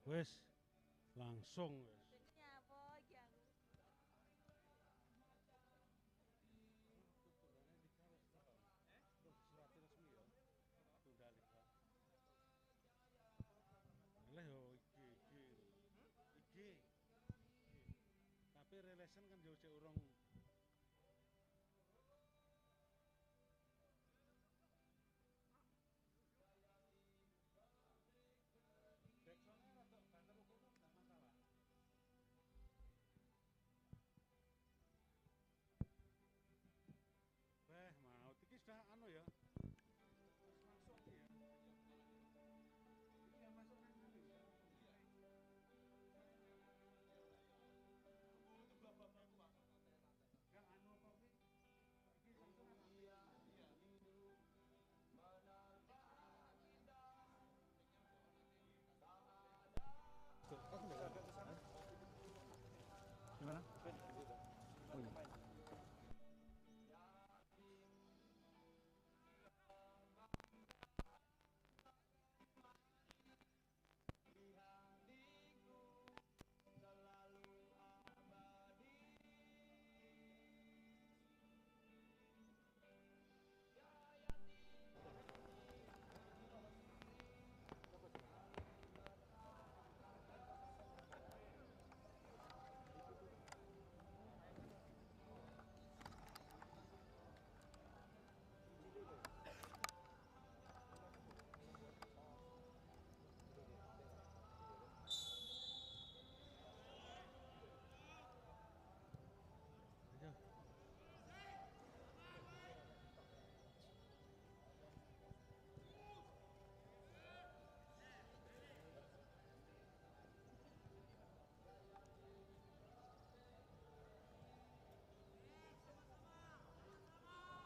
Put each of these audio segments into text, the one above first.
Wes, langsung wes. Lah yo iki. Tapi relation kan yo cek urung. Mau iki sudah anu ya. Terus langsung ya. Ini yang masuk kan dulu ya. Itu bapak-bapak aku, Pak. Yang anu apa sih? Iki langsung apa? Iya. Gimana? Oh iya. Ayo.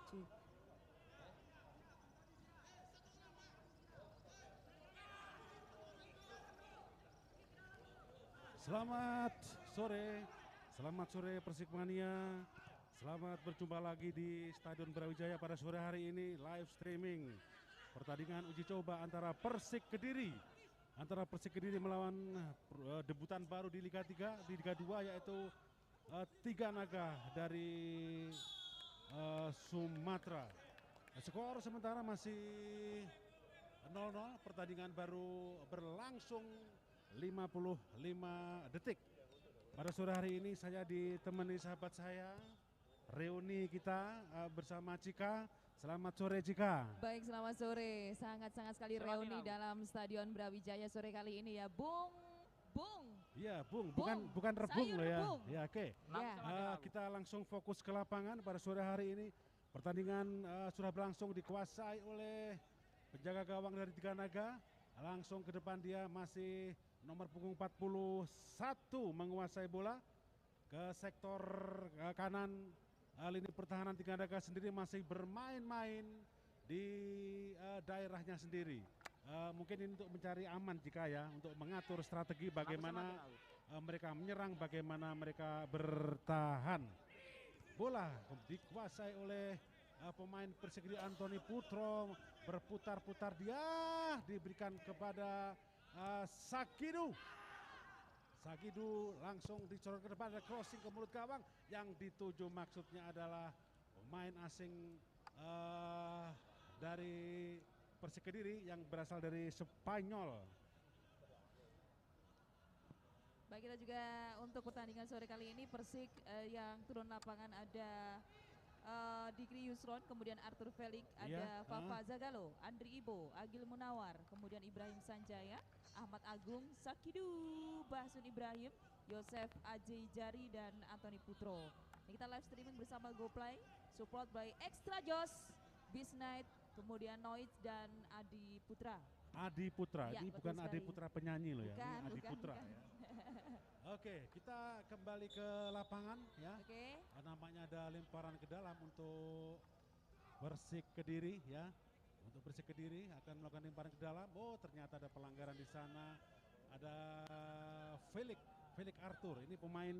Cih. Selamat sore Persikmania. Selamat berjumpa lagi di Stadion Brawijaya pada sore hari ini live streaming pertandingan uji coba antara Persik Kediri melawan debutan baru di Liga 3, di Liga 2 yaitu Tiga Naga dari Sumatera. Skor sementara masih 0-0, pertandingan baru berlangsung 55 detik. Pada sore hari ini saya ditemani sahabat saya, reuni kita bersama Cika. Selamat sore Cika. Baik, selamat sore. Sangat-sangat sekali reuni dalam Stadion Brawijaya sore kali ini ya, Bung. Iya, Bung, bukan rebung loh ya. Rebung. Ya, oke. Kita langsung fokus ke lapangan pada sore hari ini. Pertandingan sudah berlangsung dikuasai oleh penjaga gawang dari Tiga Naga. Langsung ke depan dia masih nomor punggung 41 menguasai bola. Ke sektor kanan lini pertahanan Tiga Naga sendiri masih bermain-main di daerahnya sendiri. Mungkin ini untuk mencari aman jika ya, untuk mengatur strategi bagaimana mereka menyerang, bagaimana mereka bertahan. Bola dikuasai oleh pemain Persik Kediri Antoni Putro, berputar-putar dia diberikan kepada Sakidu. Sakidu langsung dicorot ke depan, ada crossing ke mulut gawang, yang dituju maksudnya adalah pemain asing dari Persik Kediri yang berasal dari Spanyol. Baik, kita juga untuk pertandingan sore kali ini Persik yang turun lapangan ada Dikri Yusron, kemudian Arthur Felix, ada Fafa Zagalo, Andri Ibo, Agil Munawar, kemudian Ibrahim Sanjaya, Ahmad Agung, Sakidu, Basun Ibrahim, Yosef Aji Jari, dan Antoni Putro. Ini kita live streaming bersama GoPlay, support by Extra Jos, Beast Night, kemudian Noise, dan Adi Putra. Adi Putra, Ya, ini bukan sekali. Adi Putra penyanyi loh ya, Bukan, ini Adi bukan, Putra bukan. ya. Oke, kita kembali ke lapangan ya. Oke. Nampaknya ada lemparan ke dalam untuk Persik Kediri ya. Untuk Persik Kediri akan melakukan lemparan ke dalam. Oh, ternyata ada pelanggaran di sana. Ada Felix Arthur, ini pemain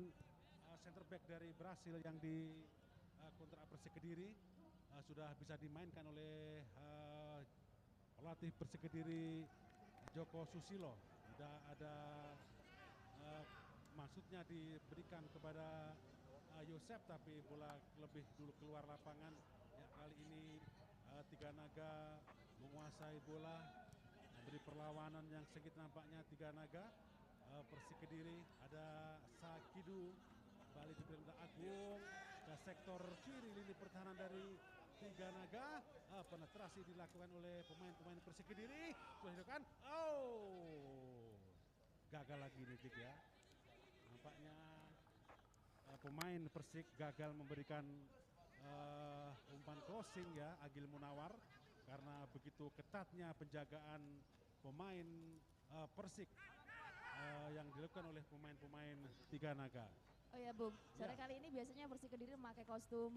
center back dari Brasil yang di kontrak Persik Kediri, sudah bisa dimainkan oleh pelatih Persik Kediri Joko Susilo tidak ada maksudnya diberikan kepada Yosep, tapi bola lebih dulu keluar lapangan. Ya, kali ini Tiga Naga menguasai bola, memberi perlawanan yang sengit nampaknya Tiga Naga. Persik Kediri ada Sakidu, balik diberi Agung ke sektor kiri lini pertahanan dari Tiga Naga. Penetrasi dilakukan oleh pemain-pemain Persik Kediri. Sudah dilakukan. Gagal lagi nih Jik ya. Nampaknya pemain Persik gagal memberikan umpan crossing ya, Agil Munawar, karena begitu ketatnya penjagaan pemain Persik yang dilakukan oleh pemain-pemain Tiga Naga. Oh ya Bung, sore Ya. kali ini biasanya Persik Kediri memakai kostum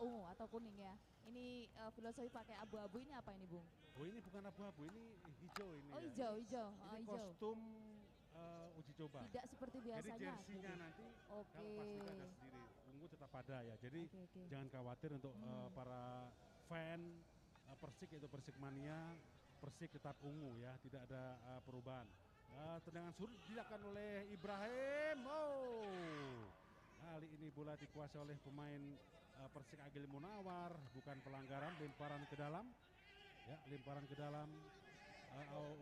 ungu atau kuning ya. Ini filosofi pakai abu-abu ini apa ini Bung? Oh ini bukan abu-abu, ini hijau ini. Oh ya. hijau, hijau. Ini Oh, hijau. kostum uji coba. Tidak seperti Jadi biasanya. jersinya gitu. nanti Oke. kalau pas kita ada sendiri, ungu tetap ada ya. Jadi Oke. jangan khawatir untuk para fan Persik, yaitu Persik Mania, Persik tetap ungu ya, tidak ada perubahan. Tendangan surut dilakukan oleh Ibrahim. Kali ini bola dikuasai oleh pemain Persik Agil Munawar, bukan pelanggaran, lemparan ke dalam. Ya, lemparan ke dalam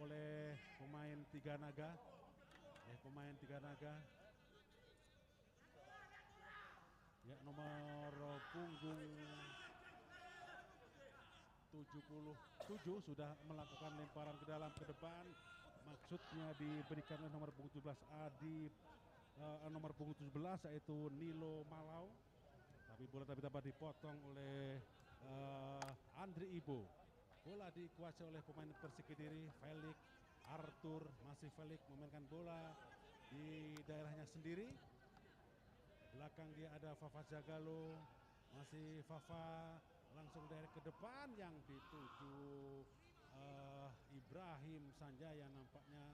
oleh pemain Tiga Naga. Pemain Tiga Naga. Ya, nomor punggung 77 sudah melakukan lemparan ke dalam ke depan. Maksudnya diberikan oleh nomor punggung 17 Adi, nomor punggung 17 yaitu Nilo Malau. Tapi bola dapat dipotong oleh Andri Ibo. Bola dikuasai oleh pemain Persik Kediri, Felix Arthur, masih Felix memainkan bola di daerahnya sendiri. Belakang dia ada Fafa Zagalo, masih Fafa langsung dari ke depan yang dituju Ibrahim Sanjaya. Nampaknya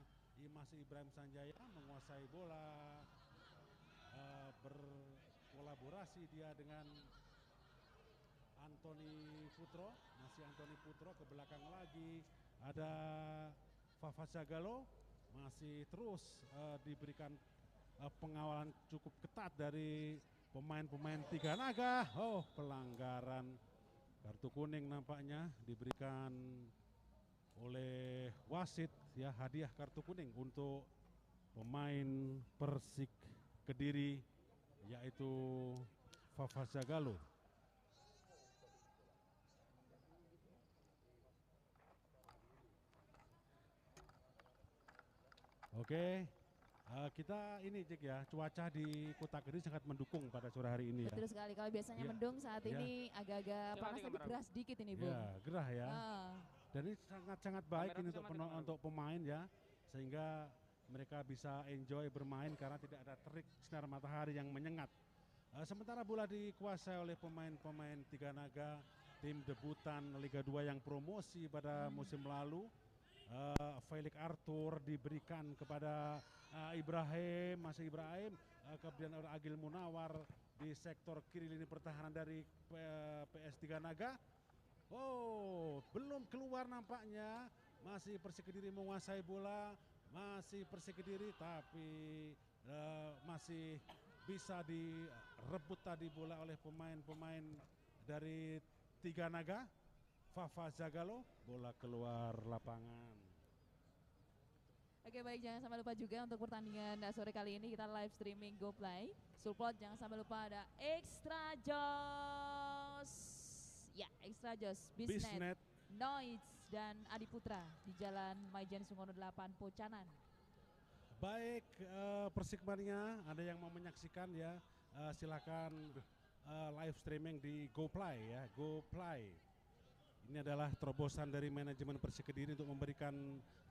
masih Ibrahim Sanjaya menguasai bola, berkolaborasi dia dengan Antoni Putro, masih Antoni Putro. Ke belakang lagi ada Fafa Zagalo, masih terus diberikan pengawalan cukup ketat dari pemain-pemain Tiga Naga. Pelanggaran, kartu kuning nampaknya diberikan oleh wasit ya, hadiah kartu kuning untuk pemain Persik Kediri yaitu Fafa Zagalo. Oke, kita ini Cik ya, cuaca di Kota Kediri sangat mendukung pada sore hari ini ya. Betul sekali, kalau biasanya Ya. mendung saat Ya. ini agak-agak panas tapi gerah sedikit ini Bung. Ya, gerah ya. Ah. Dan ini sangat-sangat baik Kamera ini bisa mati, kamera. untuk pemain ya, sehingga mereka bisa enjoy bermain karena tidak ada terik sinar matahari yang menyengat. Sementara bola dikuasai oleh pemain-pemain Tiga Naga, tim debutan Liga 2 yang promosi pada musim lalu. Felix Arthur diberikan kepada Ibrahim, masih Ibrahim, kemudian oleh Agil Munawar di sektor kiri lini pertahanan dari PS Tiga Naga. Belum keluar nampaknya, masih Persik Kediri menguasai bola, masih Persik Kediri, tapi masih bisa direbut tadi bola oleh pemain-pemain dari Tiga Naga. Fafa Zagalo, bola keluar lapangan. Oke baik, jangan sampai lupa juga untuk pertandingan sore kali ini kita live streaming GoPlay. Support jangan sampai lupa ada Extra Jos. Ya, Extra Jos, Bisnet, Bisnet, Noise dan Adi Putra di Jalan Maijen Sungono 8 Pocanan. baik Persik Mania, ada yang mau menyaksikan ya, silakan live streaming di GoPlay ya, GoPlay. Ini adalah terobosan dari manajemen Persik Kediri untuk memberikan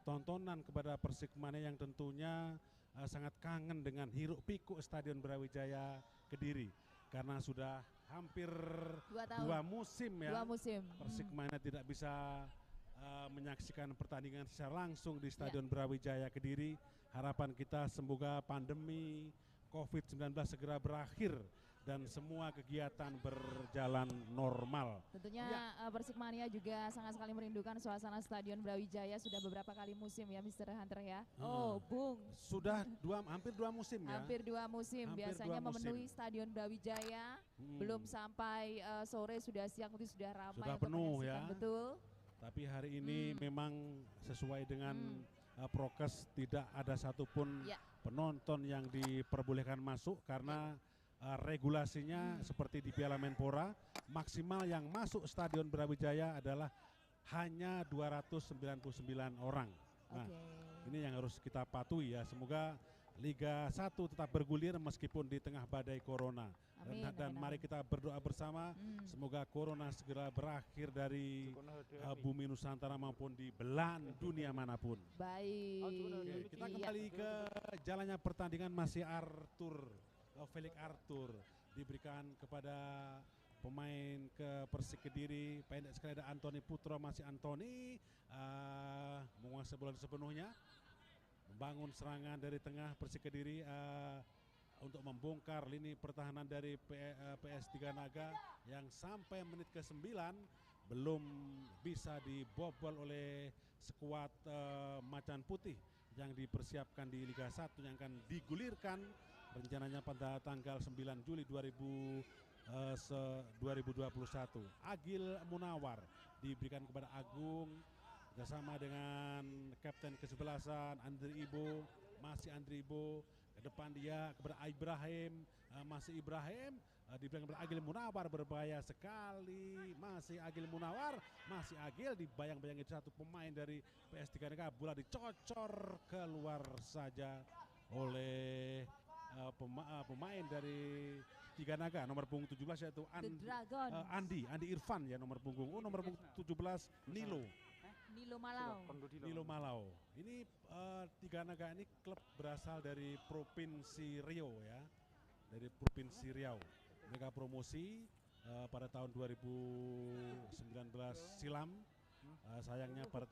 tontonan kepada Persik Mania yang tentunya sangat kangen dengan hiruk pikuk Stadion Brawijaya Kediri, karena sudah hampir 2 tahun. 2 musim ya. 2 musim. Persik Mania tidak bisa menyaksikan pertandingan secara langsung di Stadion Brawijaya Kediri. Harapan kita semoga pandemi COVID-19 segera berakhir dan semua kegiatan berjalan normal. Tentunya Ya. Persikmania juga sangat sekali merindukan suasana Stadion Brawijaya, sudah beberapa kali musim ya Mr. Hunter ya. Oh, Bung. Sudah hampir dua musim ya. Hampir 2 musim, Hampir biasanya 2 musim. memenuhi Stadion Brawijaya. Belum sampai sore sudah siang itu sudah ramai Sudah untuk penuh menyaksikan, ya. betul. Tapi hari ini memang sesuai dengan prokes, tidak ada satupun Ya. penonton yang diperbolehkan masuk karena regulasinya seperti di Piala Menpora, maksimal yang masuk Stadion Brawijaya adalah hanya 299 orang. Nah, Oke. ini yang harus kita patuhi ya. Semoga Liga 1 tetap bergulir meskipun di tengah badai corona. Amin, Dan amin, mari amin. kita berdoa bersama semoga corona segera berakhir dari bumi Nusantara maupun di belahan dunia manapun. Baik. Oke, kita Iya. kembali ke jalannya pertandingan. Masih Felix Arthur diberikan kepada pemain ke Persik Kediri. Pendek sekali ada Antoni Putro, masih Antoni menguasai bola sepenuhnya, membangun serangan dari tengah Persik Kediri untuk membongkar lini pertahanan dari PS 3 Naga yang sampai menit ke-9 belum bisa dibobol oleh skuad Macan Putih yang dipersiapkan di Liga 1 yang akan digulirkan rencananya pada tanggal 9 Juli 2021. Agil Munawar diberikan kepada Agung bersama dengan kapten ke-11 Andri Ibo, masih Andri Ibo, ke depan dia kepada Ibrahim, masih Ibrahim, diberikan kepada Agil Munawar, berbahaya sekali, masih Agil Munawar, masih Agil, dibayang-bayangi satu pemain dari PS 3 Naga, bola dicocor keluar saja oleh pemain dari 3 Naga nomor punggung 17 yaitu The Dragon. Andi Irfan ya, nomor punggung nomor punggung 17 Nilo Malau. Ini 3 Naga ini klub berasal dari Provinsi Riau ya, dari Provinsi Riau. Mereka promosi pada tahun 2019 silam. Sayangnya pada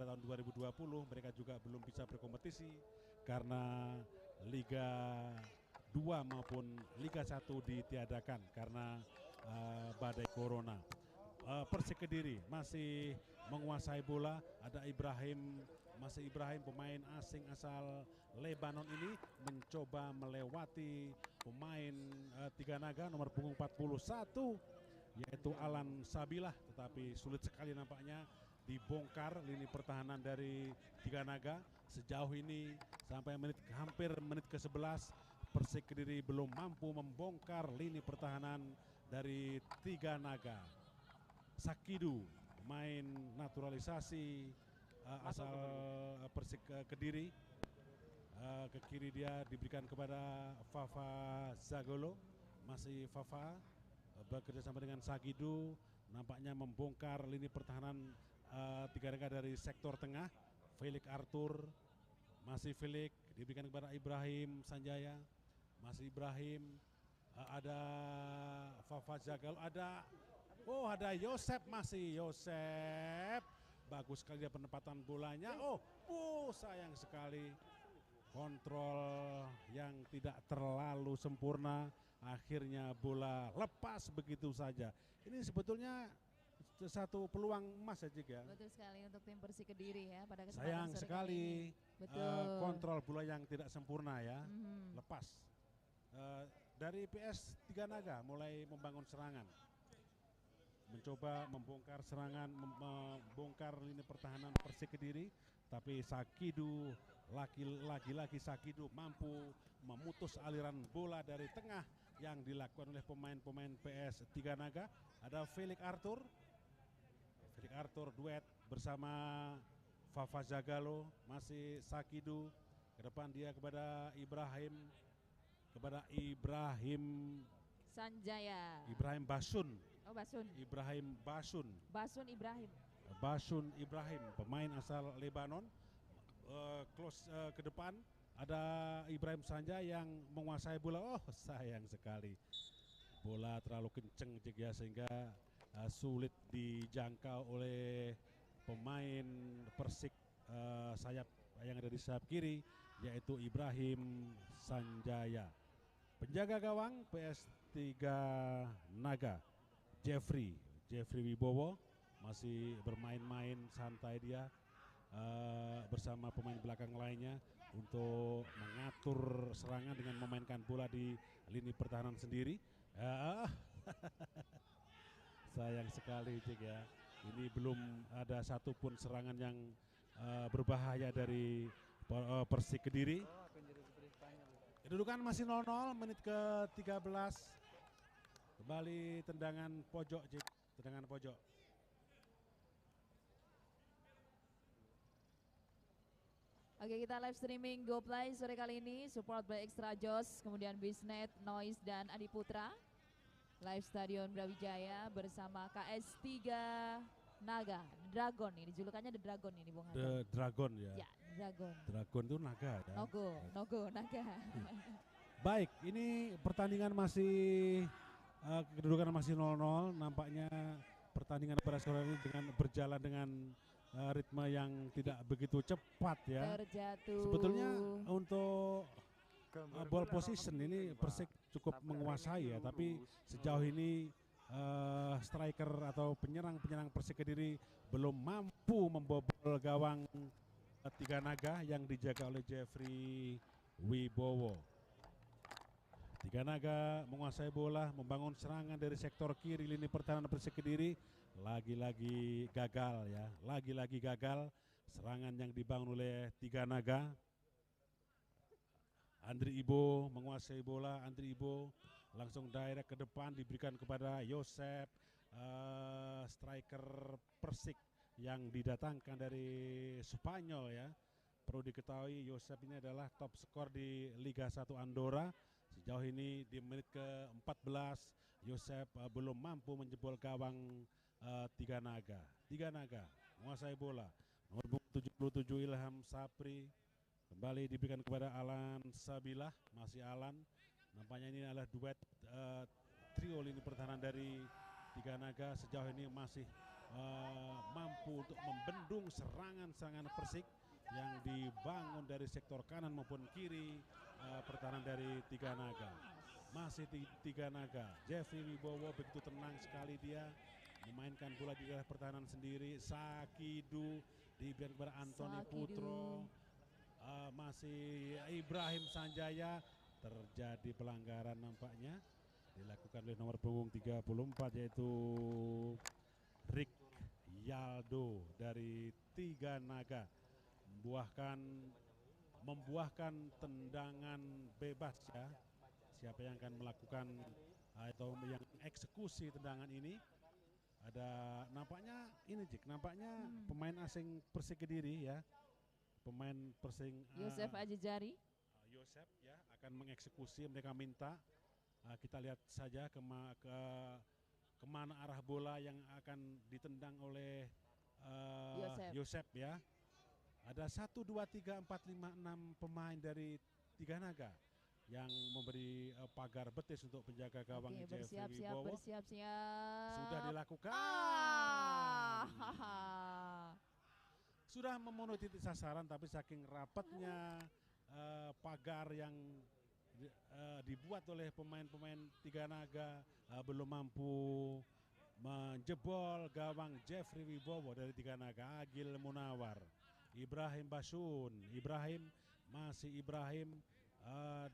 tahun 2020 mereka juga belum bisa berkompetisi karena Liga 2 maupun Liga 1 ditiadakan karena badai corona. Persik Kediri masih menguasai bola, ada Ibrahim, masih Ibrahim, pemain asing asal Lebanon ini mencoba melewati pemain 3 Naga nomor punggung 41 yaitu Alan Sabilah, tetapi sulit sekali nampaknya dibongkar lini pertahanan dari 3 Naga. Sejauh ini sampai hampir menit ke-11 Persik Kediri belum mampu membongkar lini pertahanan dari 3 Naga. Sakidu, pemain naturalisasi asal Persik Kediri, ke kiri dia diberikan kepada Fafa Zagolo, masih Fafa bekerja sama dengan Sakidu, nampaknya membongkar lini pertahanan 3 Naga dari sektor tengah. Felix Arthur, masih Felix diberikan kepada Ibrahim Sanjaya, masih Ibrahim, ada Fafa Zagalo, ada Yosep, masih Yosep, bagus sekali dia penempatan bolanya. Sayang sekali kontrol yang tidak terlalu sempurna, akhirnya bola lepas begitu saja. Ini sebetulnya satu peluang emas ya Jik ya. Betul sekali untuk tim Persik Kediri ya pada kesempatan Sayang sore sekali kali ini. Betul. kontrol bola yang tidak sempurna ya, lepas. Dari PS 3 Naga mulai membangun serangan, mencoba membongkar serangan, membongkar lini pertahanan Persik Kediri, tapi Sakidu lagi-lagi Sakidu mampu memutus aliran bola dari tengah yang dilakukan oleh pemain-pemain PS 3 Naga. Ada Felix Arthur duet bersama Fafa Zagalo, masih Sakidu, ke depan dia kepada Ibrahim Sanjaya. Ibrahim Basun. Basun Ibrahim. Pemain asal Lebanon. Close ke depan ada Ibrahim Sanjaya yang menguasai bola. Sayang sekali, bola terlalu kenceng juga sehingga sulit dijangkau oleh pemain Persik sayap yang ada di sayap kiri, yaitu Ibrahim Sanjaya. Penjaga gawang PS Tiga Naga. Jeffrey Wibowo masih bermain-main santai dia bersama pemain belakang lainnya untuk mengatur serangan dengan memainkan bola di lini pertahanan sendiri. Sayang sekali Cik ya, ini belum ada satupun serangan yang berbahaya dari Persik Kediri. Kedudukan masih 0-0, menit ke-13. Kembali tendangan pojok Cik, tendangan pojok. Oke, kita live streaming GoPlay sore kali ini support by Extra Joss, kemudian Bisnet, Noise dan Adi Putra. Live Stadion Brawijaya bersama KS3 Naga, Dragon ini julukannya The Dragon ini Bung Hasan. The Dragon ya. Ya, Dragon. Dragon itu naga ya. Nogo, naga. Baik, ini pertandingan masih kedudukan masih 0-0, nampaknya pertandingan pada sore ini dengan berjalan dengan ritme yang tidak begitu cepat ya. Terjatuh. Sebetulnya untuk ball position ini Persik cukup menguasai ya, tapi sejauh ini striker atau penyerang Persik Kediri belum mampu membobol gawang Tiga Naga yang dijaga oleh Jeffrey Wibowo. Tiga Naga menguasai bola, membangun serangan dari sektor kiri lini pertahanan Persik Kediri. Lagi-lagi gagal ya, lagi-lagi gagal serangan yang dibangun oleh Tiga Naga. Andri Ibo menguasai bola, Andri Ibo langsung direct ke depan, diberikan kepada Yosep, striker Persik yang didatangkan dari Spanyol ya. Perlu diketahui Yosep ini adalah top skor di Liga 1 Andorra. Sejauh ini di menit ke-14 Yosep belum mampu menjebol gawang Tiga Naga. Tiga Naga menguasai bola. Nomor 77 Ilham Sapri kembali diberikan kepada Alan Sabilah, masih Alan. Nampaknya ini adalah duet trio lini pertahanan dari Tiga Naga. Sejauh ini masih mampu untuk membendung serangan-serangan Persik yang dibangun dari sektor kanan maupun kiri pertahanan dari Tiga Naga. Masih Tiga Naga. Jeffrey Wibowo begitu tenang sekali dia memainkan bola di daerah pertahanan sendiri. Sakidu diberikan kepada Antoni Putro. Masih Ibrahim Sanjaya, terjadi pelanggaran nampaknya dilakukan oleh nomor punggung 34 yaitu Rick Yaldo dari Tiga Naga membuahkan tendangan bebas ya. Siapa yang akan melakukan atau yang eksekusi tendangan ini? Ada nampaknya ini Cik, nampaknya pemain asing Persik Kediri ya. Pemain Persik Yosef Ajijari. Yosef ya akan mengeksekusi, mereka minta kita lihat saja kemana arah bola yang akan ditendang oleh Yosef ya. Ada 1, 2, 3, 4, 5, 6 pemain dari Tiga Naga yang memberi pagar betis untuk penjaga gawang Jeffrey Wibowo. Bersiap-siap. Sudah dilakukan. Sudah memenuhi titik sasaran, tapi saking rapatnya pagar yang dibuat oleh pemain-pemain Tiga Naga belum mampu menjebol gawang Jeffrey Wibowo dari Tiga Naga. Agil Munawar, Ibrahim Basun, Ibrahim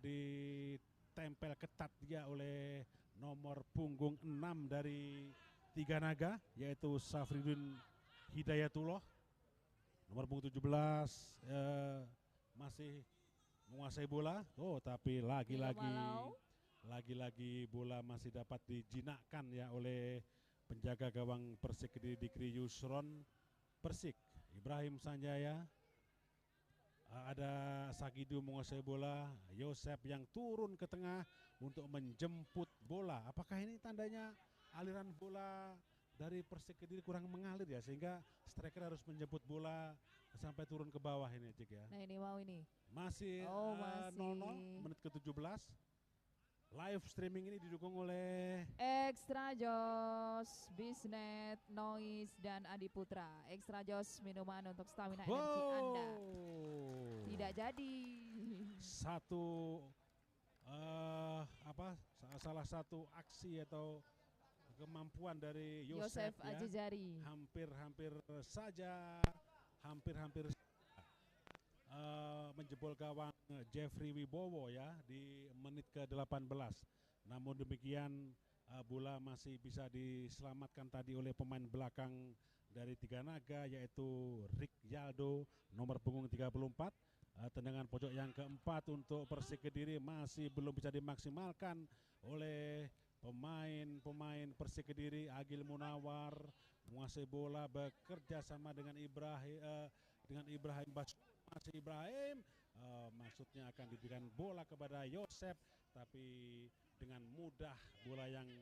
ditempel ketat dia oleh nomor punggung 6 dari Tiga Naga yaitu Safridun Hidayatullah. Nomor punggung 17 masih menguasai bola. Oh, tapi lagi-lagi bola masih dapat dijinakkan ya oleh penjaga gawang Persik di Dikri Yusron Persik. Ibrahim Sanjaya. Ada Sagidu menguasai bola, Yosep yang turun ke tengah untuk menjemput bola. Apakah ini tandanya aliran bola dari Persik Kediri kurang mengalir ya, sehingga striker harus menjemput bola sampai turun ke bawah ini Cik ya. Nah ini mau ini. Masih 0-0 menit ke-17. Live streaming ini didukung oleh Extra Joss, Bisnet, Noise dan Adi Putra. Extra Joss minuman untuk stamina energi Anda. Tidak jadi. salah satu aksi atau kemampuan dari Yosef Yosef ya. Ajejari. Hampir-hampir saja menjebol gawang Jeffrey Wibowo ya di menit ke-18. Namun demikian bola masih bisa diselamatkan tadi oleh pemain belakang dari Tiganaga yaitu Rick Yaldo nomor punggung 34. Tendangan pojok yang keempat untuk Persik Kediri masih belum bisa dimaksimalkan oleh pemain Persik Kediri. Agil Munawar menguasai bola bekerja sama dengan Ibrahim Bas. Masih Ibrahim maksudnya akan diberikan bola kepada Yosef, tapi dengan mudah bola yang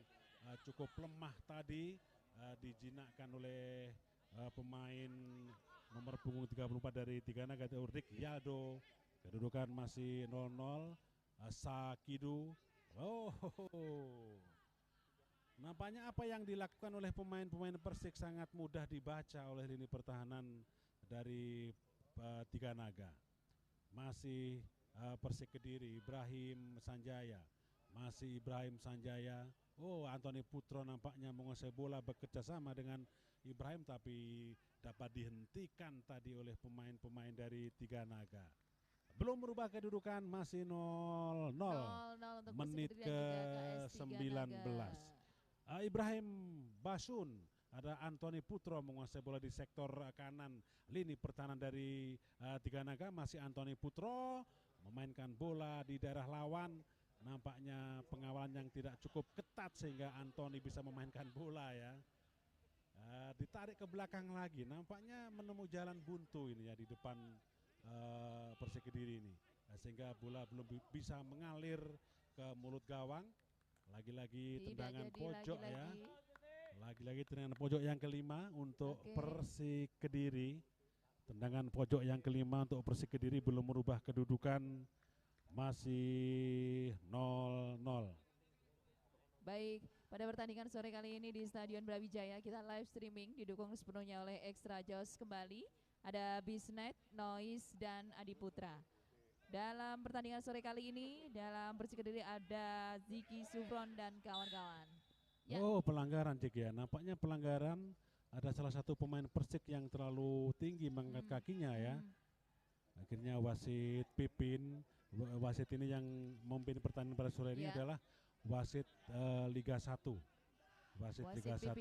cukup lemah tadi dijinakkan oleh pemain nomor punggung 34 dari Tiganaga, Rick Yaldo. Kedudukan masih 0-0. Sakidu. Nampaknya apa yang dilakukan oleh pemain-pemain Persik sangat mudah dibaca oleh lini pertahanan dari Tiganaga. Masih Persik Kediri, Ibrahim Sanjaya. Masih Ibrahim Sanjaya. Anthony Putro nampaknya menguasai bola bekerja sama dengan Ibrahim, tapi dapat dihentikan tadi oleh pemain-pemain dari Tiganaga. Belum merubah kedudukan, masih 0-0. Menit ke-19. Ibrahim Basun, ada Anthony Putro menguasai bola di sektor kanan lini pertahanan dari Tiganaga. Masih Anthony Putro memainkan bola di daerah lawan. Nampaknya pengawalan yang tidak cukup ketat sehingga Anthony bisa memainkan bola ya. Ditarik ke belakang lagi, nampaknya menemui jalan buntu ini ya di depan Persik Kediri ini, sehingga bola belum bisa mengalir ke mulut gawang. Lagi-lagi tendangan pojok ya. Lagi-lagi tendangan pojok yang kelima untuk Persik Kediri. Tendangan pojok yang kelima untuk Persik Kediri belum merubah kedudukan, masih 0-0. Baik, pada pertandingan sore kali ini di Stadion Brawijaya kita live streaming didukung sepenuhnya oleh Extra Joss kembali. Ada Bisnet, Noise, dan Adi Putra. Dalam pertandingan sore kali ini dalam Persik Kediri ada Ziki Sufron dan kawan-kawan. Ya. Pelanggaran Cik ya. Nampaknya pelanggaran, ada salah satu pemain Persik yang terlalu tinggi mengangkat kakinya ya. Akhirnya wasit Pipin, wasit ini yang memimpin pertandingan pada sore ini adalah wasit Liga 1. Wasit Liga 1.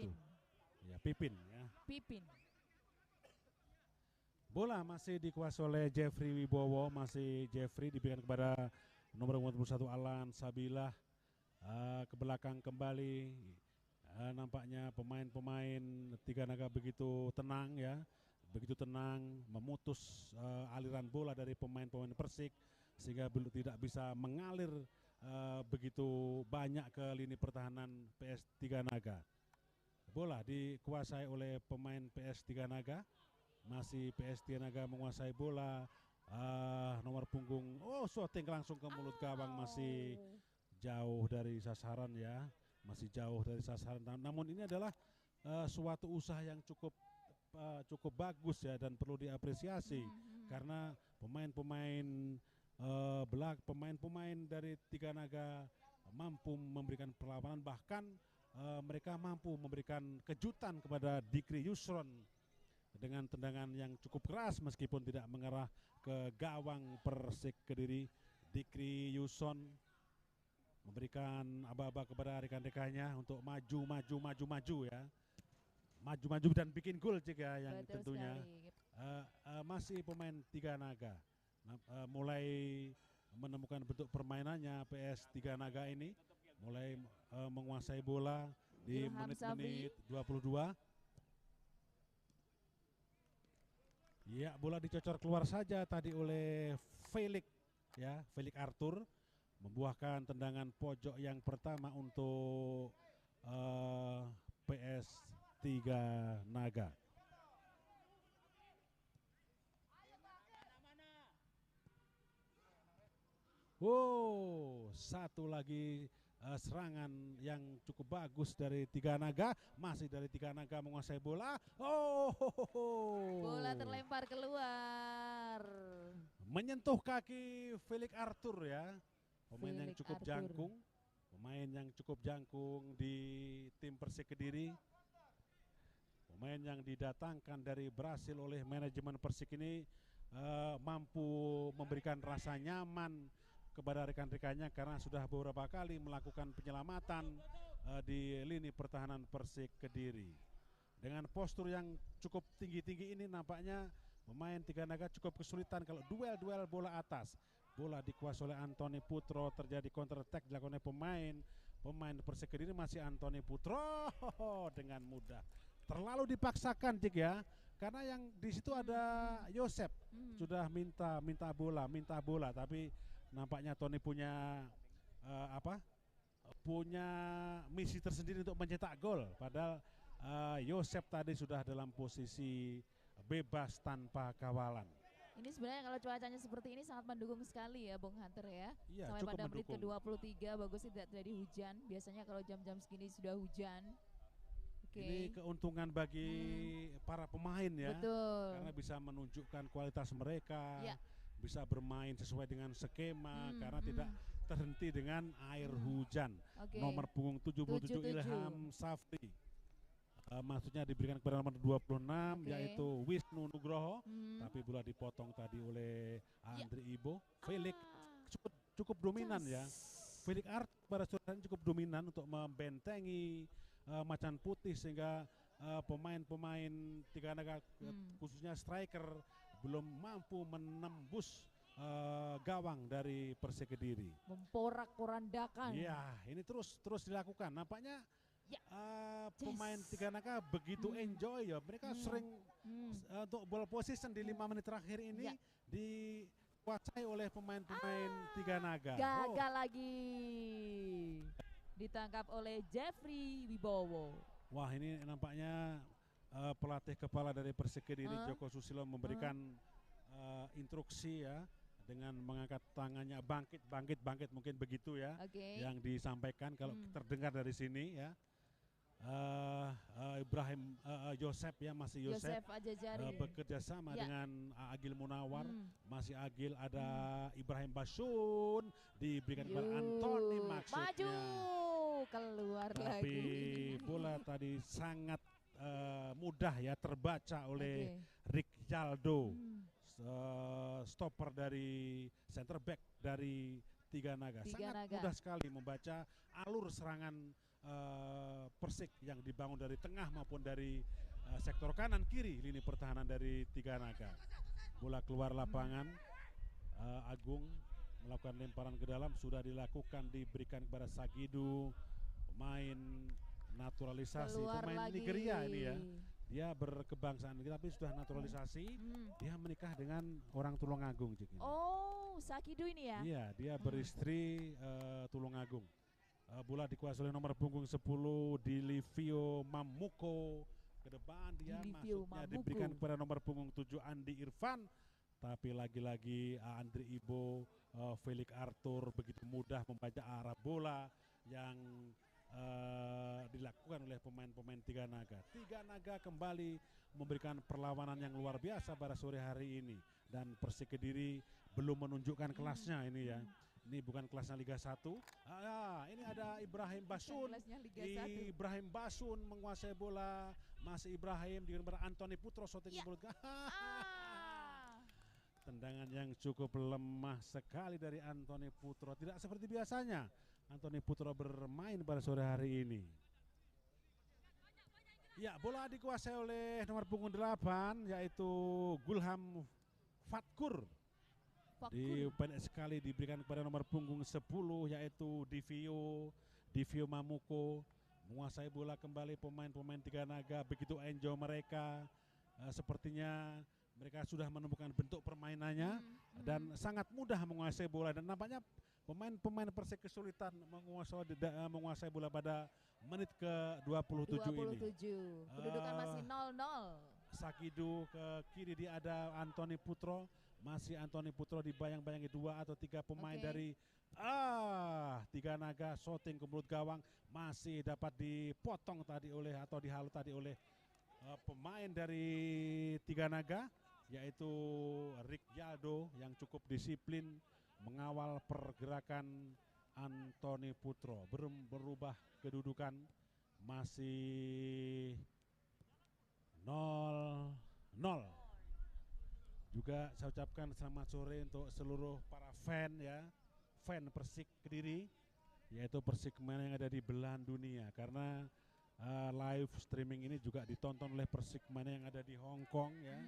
Ya, Pipin ya. Pipin. Bola masih dikuasai oleh Jeffrey Wibowo, masih Jeffrey diberikan kepada nomor 21 Alan Sabilah. Ke belakang kembali. Nampaknya pemain-pemain Tiganaga begitu tenang ya. Begitu tenang memutus aliran bola dari pemain-pemain Persik sehingga belum tidak bisa mengalir begitu banyak ke lini pertahanan PS Tiganaga. Bola dikuasai oleh pemain PS Tiganaga. Masih PS Tiganaga menguasai bola. Nomor punggung, shooting langsung ke mulut gawang, masih jauh dari sasaran ya. Masih jauh dari sasaran. Namun ini adalah suatu usaha yang cukup bagus ya dan perlu diapresiasi karena pemain-pemain dari Tiganaga mampu memberikan perlawanan, bahkan mereka mampu memberikan kejutan kepada Dikri Yusron dengan tendangan yang cukup keras meskipun tidak mengarah ke gawang Persik Kediri. Dikri Yusron memberikan aba-aba kepada rekan-rekannya untuk maju ya. Maju dan bikin gol juga yang betul tentunya masih pemain Tiganaga mulai menemukan bentuk permainannya. PS Tiganaga ini mulai menguasai bola di menit-menit 22. Ya, bola dicocor keluar saja tadi oleh Felix ya, Felix Arthur membuahkan tendangan pojok yang pertama untuk PS Tiganaga. Satu lagi serangan yang cukup bagus dari Tiganaga, masih dari Tiganaga menguasai bola. Bola terlempar keluar. Menyentuh kaki Felix Arthur ya, pemain yang cukup jangkung, pemain yang cukup jangkung di tim Persik Kediri. Pemain yang didatangkan dari Brasil oleh manajemen Persik ini mampu memberikan rasa nyaman kepada rekan-rekannya karena sudah beberapa kali melakukan penyelamatan di lini pertahanan Persik Kediri. Dengan postur yang cukup tinggi-tinggi ini nampaknya pemain Tiga Naga cukup kesulitan kalau duel-duel bola atas. Bola dikuasai oleh Antoni Putro, terjadi counter attack dilakukan oleh pemain Persik Kediri, masih Antoni Putro dengan mudah. Terlalu dipaksakan Cik ya. Karena yang di situ ada Yosep sudah minta bola, tapi nampaknya Tony punya punya misi tersendiri untuk mencetak gol. Padahal Yosep tadi sudah dalam posisi bebas tanpa kawalan. Ini sebenarnya kalau cuacanya seperti ini sangat mendukung sekali ya Bung Hunter ya. Iya, sampai cukup pada menit mendukung. ke-23 bagus tidak terjadi hujan. Biasanya kalau jam-jam segini sudah hujan. Ini keuntungan bagi para pemain ya. Betul. Karena bisa menunjukkan kualitas mereka. Ya. Bisa bermain sesuai dengan skema karena tidak terhenti dengan air hujan. Nomor punggung 77 Ilham Safri. Maksudnya diberikan kepada nomor 26 yaitu Wisnu Nugroho, tapi bola dipotong tadi oleh Andri Ibo. Felix cukup dominan ya. Felix Art pada saat cukup dominan untuk membentengi Macan Putih sehingga pemain-pemain Tiga Naga khususnya striker belum mampu menembus gawang dari Persik Kediri. Memporak-porandakan. Iya, ini terus dilakukan. Nampaknya pemain Tiga Naga begitu enjoy ya. Mereka sering untuk ball position di 5 menit terakhir ini dikuasai oleh pemain-pemain Tiga Naga. Gagal lagi. Ditangkap oleh Jeffrey Wibowo. Wah, ini nampaknya pelatih kepala dari Persik Kediri Joko Susilo memberikan instruksi ya dengan mengangkat tangannya bangkit mungkin begitu ya yang disampaikan kalau terdengar dari sini ya. Ibrahim Yosep ya, masih Yosep bekerja sama dengan Agil Munawar, masih Agil, ada Ibrahim Basun diberikan kepada Antoni maksudnya. Maju keluar tapi lagi. bola tadi sangat mudah ya terbaca oleh Rick Jaldo, stopper dari center back dari Tiga Naga. Sangat mudah sekali membaca alur serangan Persik yang dibangun dari tengah maupun dari sektor kanan kiri lini pertahanan dari Tiga Naga. Bola keluar lapangan, Agung melakukan lemparan ke dalam, sudah dilakukan, diberikan kepada Sagidu, pemain naturalisasi, pemain Nigeria ini ya. Dia berkebangsaan tapi sudah naturalisasi. Dia menikah dengan orang Tulungagung. Oh, Sagidu ini ya? Iya, dia beristri Tulungagung. Bola dikuasai oleh nomor punggung 10 Dilivio Mamuko. Ke depan dia maksudnya diberikan kepada nomor punggung 7 Andi Irfan. Tapi lagi-lagi Andri Ibo, Felix Arthur begitu mudah membaca arah bola yang dilakukan oleh pemain-pemain Tiga Naga. Tiga Naga kembali memberikan perlawanan yang luar biasa pada sore hari ini. Dan Persik Kediri belum menunjukkan kelasnya ini ya. Ini bukan kelasnya Liga 1. Ini ada Ibrahim Basun. Ibrahim Basun menguasai bola. Masih Ibrahim dengan Antoni Putro shooting mulut. Tendangan yang cukup lemah sekali dari Antoni Putro. Tidak seperti biasanya Antoni Putro bermain pada sore hari ini. Ya, bola dikuasai oleh nomor punggung 8 yaitu Gulham Fatkur. Pendek sekali diberikan kepada nomor punggung 10 yaitu Divio Mamuko. Menguasai bola kembali pemain-pemain Tiga Naga, begitu enjoy mereka. Sepertinya mereka sudah menemukan bentuk permainannya dan sangat mudah menguasai bola, dan nampaknya pemain-pemain Persik kesulitan menguasai bola pada menit ke-27 ini. Kedudukan masih 0-0. Sagidu ke kiri, dia ada Antoni Putro. Masih Antoni Putro dibayang-bayangi 2 atau 3 pemain dari Tiga Naga. Shooting ke mulut gawang masih dapat dipotong tadi oleh atau dihalu tadi oleh pemain dari Tiga Naga yaitu Rick Jaldo yang cukup disiplin mengawal pergerakan Anthony Putro berubah kedudukan, masih 0-0. Juga saya ucapkan selamat sore untuk seluruh para fan ya, fan Persik Kediri, yaitu Persik yang ada di belahan dunia, karena live streaming ini juga ditonton oleh Persik yang ada di Hong Kong ya,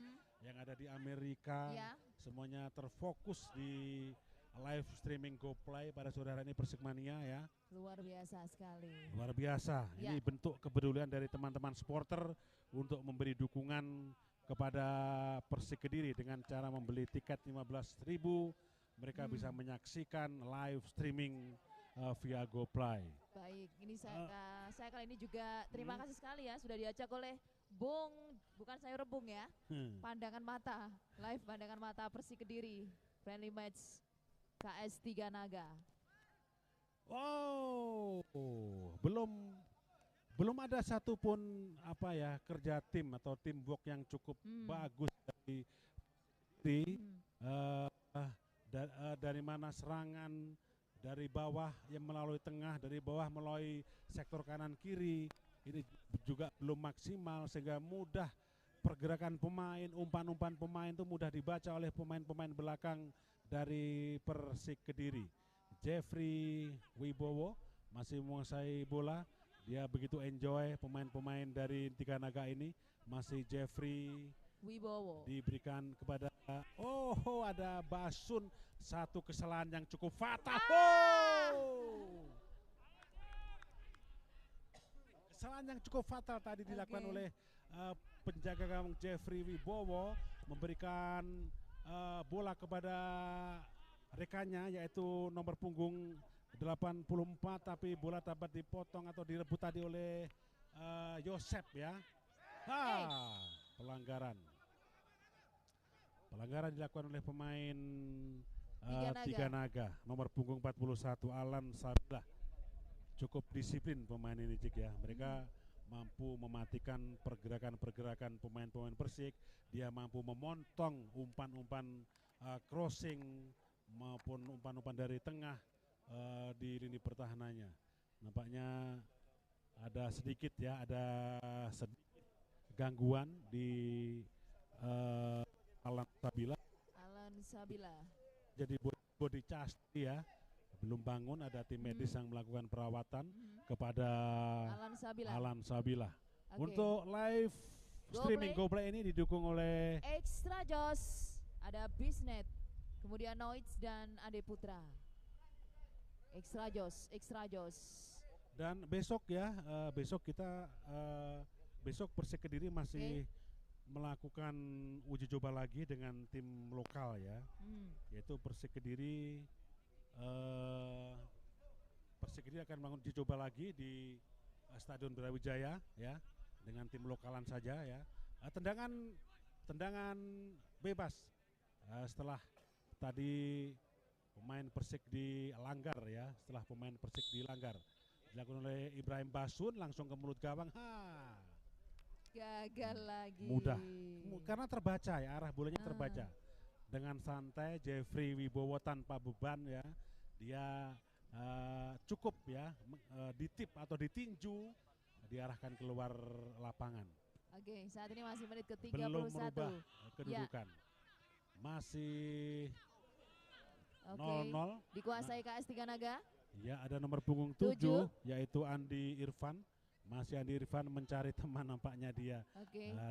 yang ada di Amerika, semuanya terfokus di live streaming GoPlay pada sore hari ini Persikmania ya. Luar biasa sekali. Luar biasa. Ini bentuk kepedulian dari teman-teman supporter untuk memberi dukungan kepada Persik Kediri dengan cara membeli tiket 15.000. Mereka bisa menyaksikan live streaming via GoPlay. Baik, ini saya kali ini juga terima kasih sekali ya sudah diajak oleh Bung, bukan saya Rebung ya. Pandangan mata, live pandangan mata Persik Kediri, friendly match KS 3 Naga. Wow, belum ada satupun apa ya kerja tim atau teamwork yang cukup bagus dari mana serangan dari bawah yang melalui tengah, dari bawah melalui sektor kanan kiri, ini juga belum maksimal sehingga mudah pergerakan pemain, umpan-umpan pemain itu mudah dibaca oleh pemain-pemain belakang dari Persik Kediri. Jeffrey Wibowo masih menguasai bola, dia begitu enjoy pemain-pemain dari Tiga Naga ini. Masih Jeffrey Wibowo diberikan kepada ada Basun, satu kesalahan yang cukup fatal. Kesalahan yang cukup fatal tadi dilakukan oleh penjaga gawang Jeffrey Wibowo, memberikan bola kepada rekannya yaitu nomor punggung 84, tapi bola dapat dipotong atau direbut tadi oleh Yosep ya. Pelanggaran dilakukan oleh pemain Tiga Naga, nomor punggung 41 Alan Sabila. Cukup disiplin pemain ini Cik ya. Mereka mampu mematikan pergerakan-pergerakan pemain-pemain Persik. Dia mampu memotong umpan-umpan crossing maupun umpan-umpan dari tengah di lini pertahanannya. Nampaknya ada sedikit gangguan di Alan Sabila. Jadi body casti ya, belum bangun, ada tim medis yang melakukan perawatan kepada Alan Sabila. Untuk live streaming GoPlay ini didukung oleh Extra Jos, ada Bisnet, kemudian Noits dan Ade Putra. Extra Jos. Dan besok ya, besok Persik Kediri masih melakukan uji coba lagi dengan tim lokal ya, yaitu Persik Kediri akan bangun uji coba lagi di Stadion Brawijaya ya, dengan tim lokalan saja ya. Tendangan bebas setelah tadi pemain Persik dilanggar ya, dilakukan oleh Ibrahim Basun langsung ke mulut gawang. Gagal lagi. Mudah, karena terbaca ya, arah bolanya terbaca. Dengan santai Jeffrey Wibowo tanpa beban ya, dia cukup ya ditip atau ditinju, diarahkan keluar lapangan. Oke, saat ini masih menit ke-31. Belum merubah kedudukan. Masih 0-0. Dikuasai KS 3 Naga. Ya, ada nomor punggung 7 yaitu Andi Irfan. Masih Andi Irfan mencari teman, nampaknya dia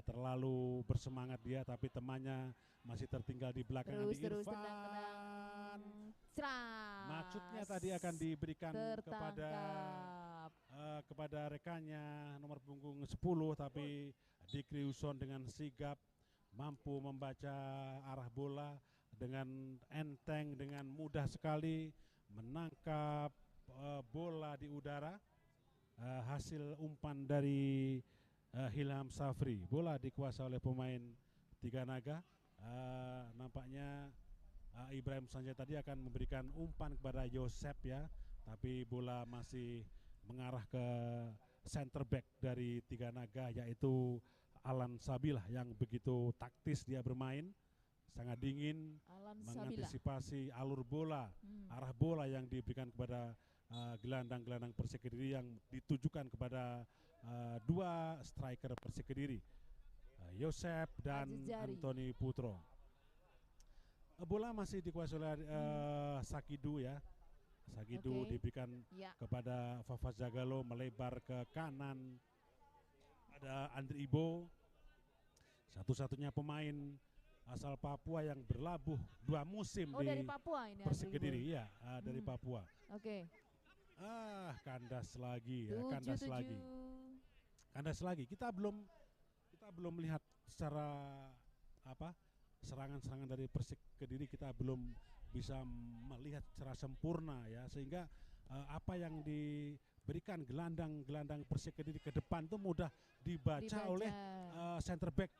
terlalu bersemangat dia, tapi temannya masih tertinggal di belakang. Andi Irfan. Maksudnya tadi akan diberikan kepada rekannya nomor punggung 10, tapi Dikri Uson dengan sigap mampu membaca arah bola dengan enteng, dengan mudah sekali menangkap bola di udara. Hasil umpan dari Hilham Safri, bola dikuasai oleh pemain Tiga Naga. Nampaknya Ibrahim Sanjay tadi akan memberikan umpan kepada Yosep ya, tapi bola masih mengarah ke center back dari Tiga Naga, yaitu Alan Sabilah, yang begitu taktis dia bermain, sangat dingin mengantisipasi alur bola, arah bola yang diberikan kepada gelandang-gelandang Persik Kediri yang ditujukan kepada dua striker Persik Kediri, Yosep dan Aziz Jari. Antoni Putro. Bola masih dikuasai oleh Sakidu ya. Sakidu Oke. diberikan Ya. kepada Fafa Zagalo, melebar ke kanan. Ada Andri Ibo, satu-satunya pemain asal Papua yang berlabuh 2 musim Oh, di dari Papua ini Persik Andri Ibo. Kediri, ya, dari Hmm. Papua. Oke. Kandas lagi ya, kandas 7-7. lagi. Kandas lagi. Kita belum melihat secara serangan-serangan dari Persik Kediri, kita belum bisa melihat secara sempurna ya, sehingga apa yang diberikan gelandang-gelandang Persik Kediri ke depan itu mudah dibaca oleh center back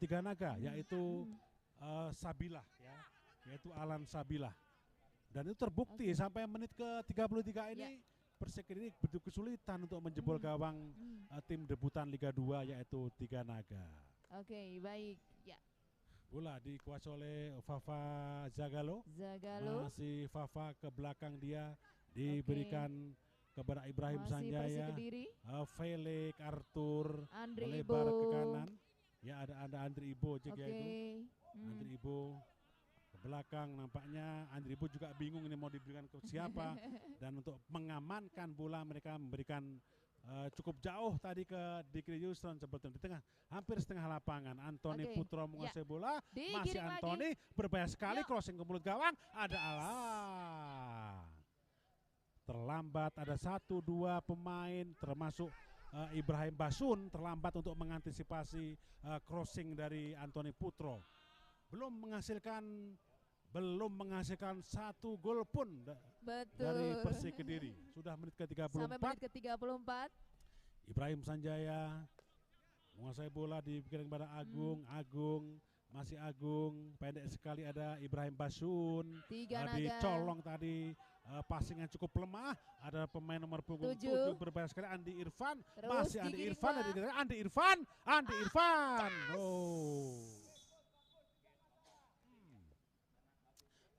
Tiga Naga, yaitu Sabilah ya, yaitu Alan Sabilah. Dan itu terbukti sampai menit ke-33 ini Persik Kediri begitu kesulitan untuk menjebol gawang tim debutan Liga 2 yaitu Tiga Naga. Oke, baik. Ya. Bola dikuasai oleh Fafa Zagalo. Masih Fafa ke belakang dia, diberikan kepada Ibrahim Masih Persik Sanjaya. Kediri. Felix Arthur Andri melebar Ibo. ke kanan. Ya, ada Andri Ibo Oke. yaitu. Andri Ibo ke belakang, nampaknya Andri Ibo juga bingung ini mau diberikan ke siapa. Dan untuk mengamankan bola mereka memberikan cukup jauh tadi ke Dikri Yusron sebetulnya di tengah, hampir setengah lapangan. Antoni Putro menguasai bola, masih Antoni berbahaya sekali, crossing ke mulut gawang, ada terlambat, ada 1-2 pemain termasuk Ibrahim Basun terlambat untuk mengantisipasi crossing dari Antoni Putro. Belum menghasilkan 1 gol pun dari Persik Kediri. Sudah menit ke-34. Sampai menit ke-34. Ibrahim Sanjaya menguasai bola, diberikan kepada Agung. Masih Agung, pendek sekali, ada Ibrahim Basun. Dicolong tadi, passing yang cukup lemah. Ada pemain nomor punggung 7 berbahaya sekali, Andi Irfan. Masih Andi Irfan.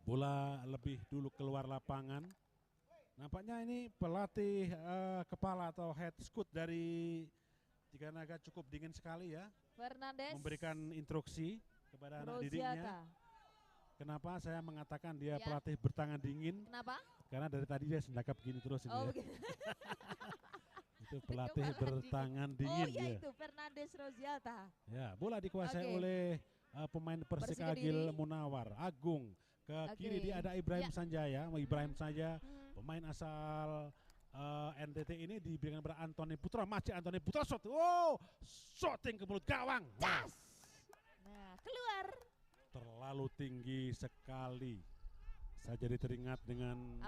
Bola lebih dulu keluar lapangan. Nampaknya ini pelatih kepala atau head scout dari Tiga Naga cukup dingin sekali ya. Fernandes Memberikan instruksi kepada anak didiknya. Kenapa saya mengatakan dia pelatih bertangan dingin? Kenapa? Karena dari tadi dia sendakap gini terus ini ya. Itu pelatih bertangan dingin ya. Ya. Itu Fernandes Rosiata. Ya, bola dikuasai oleh pemain Persik Agil Munawar. Agung. Ke kiri dia ada Ibrahim Sanjaya. Ibrahim Sanjaya pemain asal NTT ini diberikan kepada Antoni Putra. Masih Antoni Putra shooting ke mulut gawang. Nah, keluar. Terlalu tinggi sekali. Saya jadi teringat dengan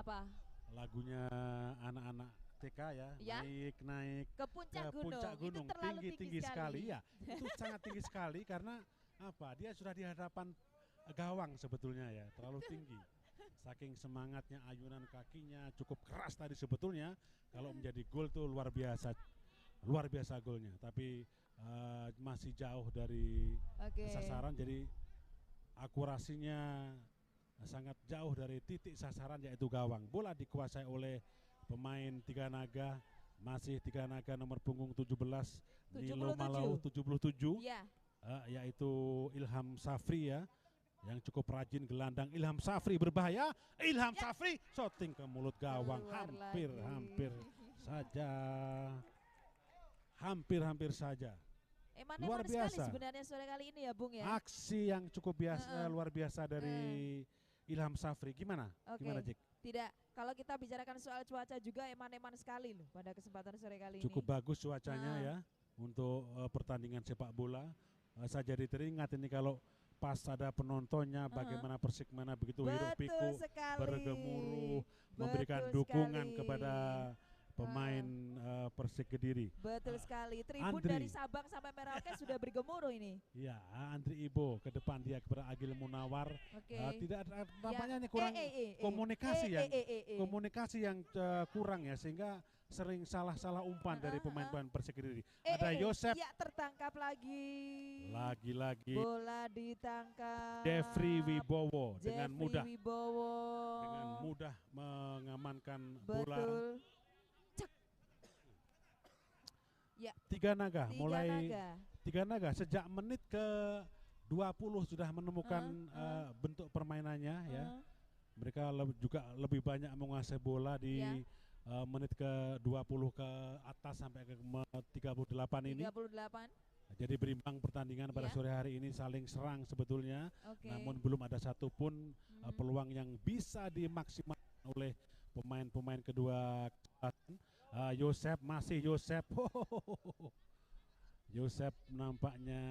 lagunya anak-anak TK ya. Naik ke puncak gunung. Itu tinggi sekali ya. Itu sangat tinggi sekali karena dia sudah di hadapan gawang sebetulnya ya, terlalu tinggi. Saking semangatnya, ayunan kakinya cukup keras tadi sebetulnya. Kalau menjadi gol tuh luar biasa golnya. Tapi masih jauh dari sasaran, jadi akurasinya sangat jauh dari titik sasaran yaitu gawang. Bola dikuasai oleh pemain Tiga Naga, masih Tiga Naga nomor punggung 17 Nilo Malau 77 yaitu Ilham Safri ya, yang cukup rajin gelandang. Ilham Safri berbahaya. Safri shooting ke mulut gawang. Hampir saja. Luar biasa sebenarnya sore kali ini ya Bung ya. Aksi yang cukup luar biasa dari Ilham Safri. Gimana Jack? Tidak, kalau kita bicarakan soal cuaca juga eman-eman sekali loh pada kesempatan sore kali ini. Cukup bagus cuacanya ya untuk pertandingan sepak bola. Saya jadi teringat ini kalau pas ada penontonnya, bagaimana Persik mana begitu hiruk pikuk, bergemuruh, memberikan dukungan kepada pemain Persik Kediri. Betul sekali. Tribun Andri. dari Sabang sampai Merauke sudah bergemuruh ini. Ya, Andri Ibo ke depan dia kepada Agil Munawar. Oke. Tidak ada nampaknya Ya. ini kurang komunikasi yang kurang ya, sehingga sering salah umpan dari pemain-pemain Persik Kediri. Ada Yosep. Ya, tertangkap lagi. Lagi-lagi Bola ditangkap. Jeffrey Wibowo dengan mudah mengamankan bola. Betul. Cek. Ya. Tiga naga Tiga naga. sejak menit ke 20 sudah menemukan bentuk permainannya ya. Mereka juga lebih banyak menguasai bola di menit ke 20 ke atas sampai ke 38 ini. 38. Jadi berimbang pertandingan pada sore hari ini, saling serang sebetulnya. Namun belum ada satupun peluang yang bisa dimaksimalkan oleh pemain-pemain kedua. Yosep. Yosep nampaknya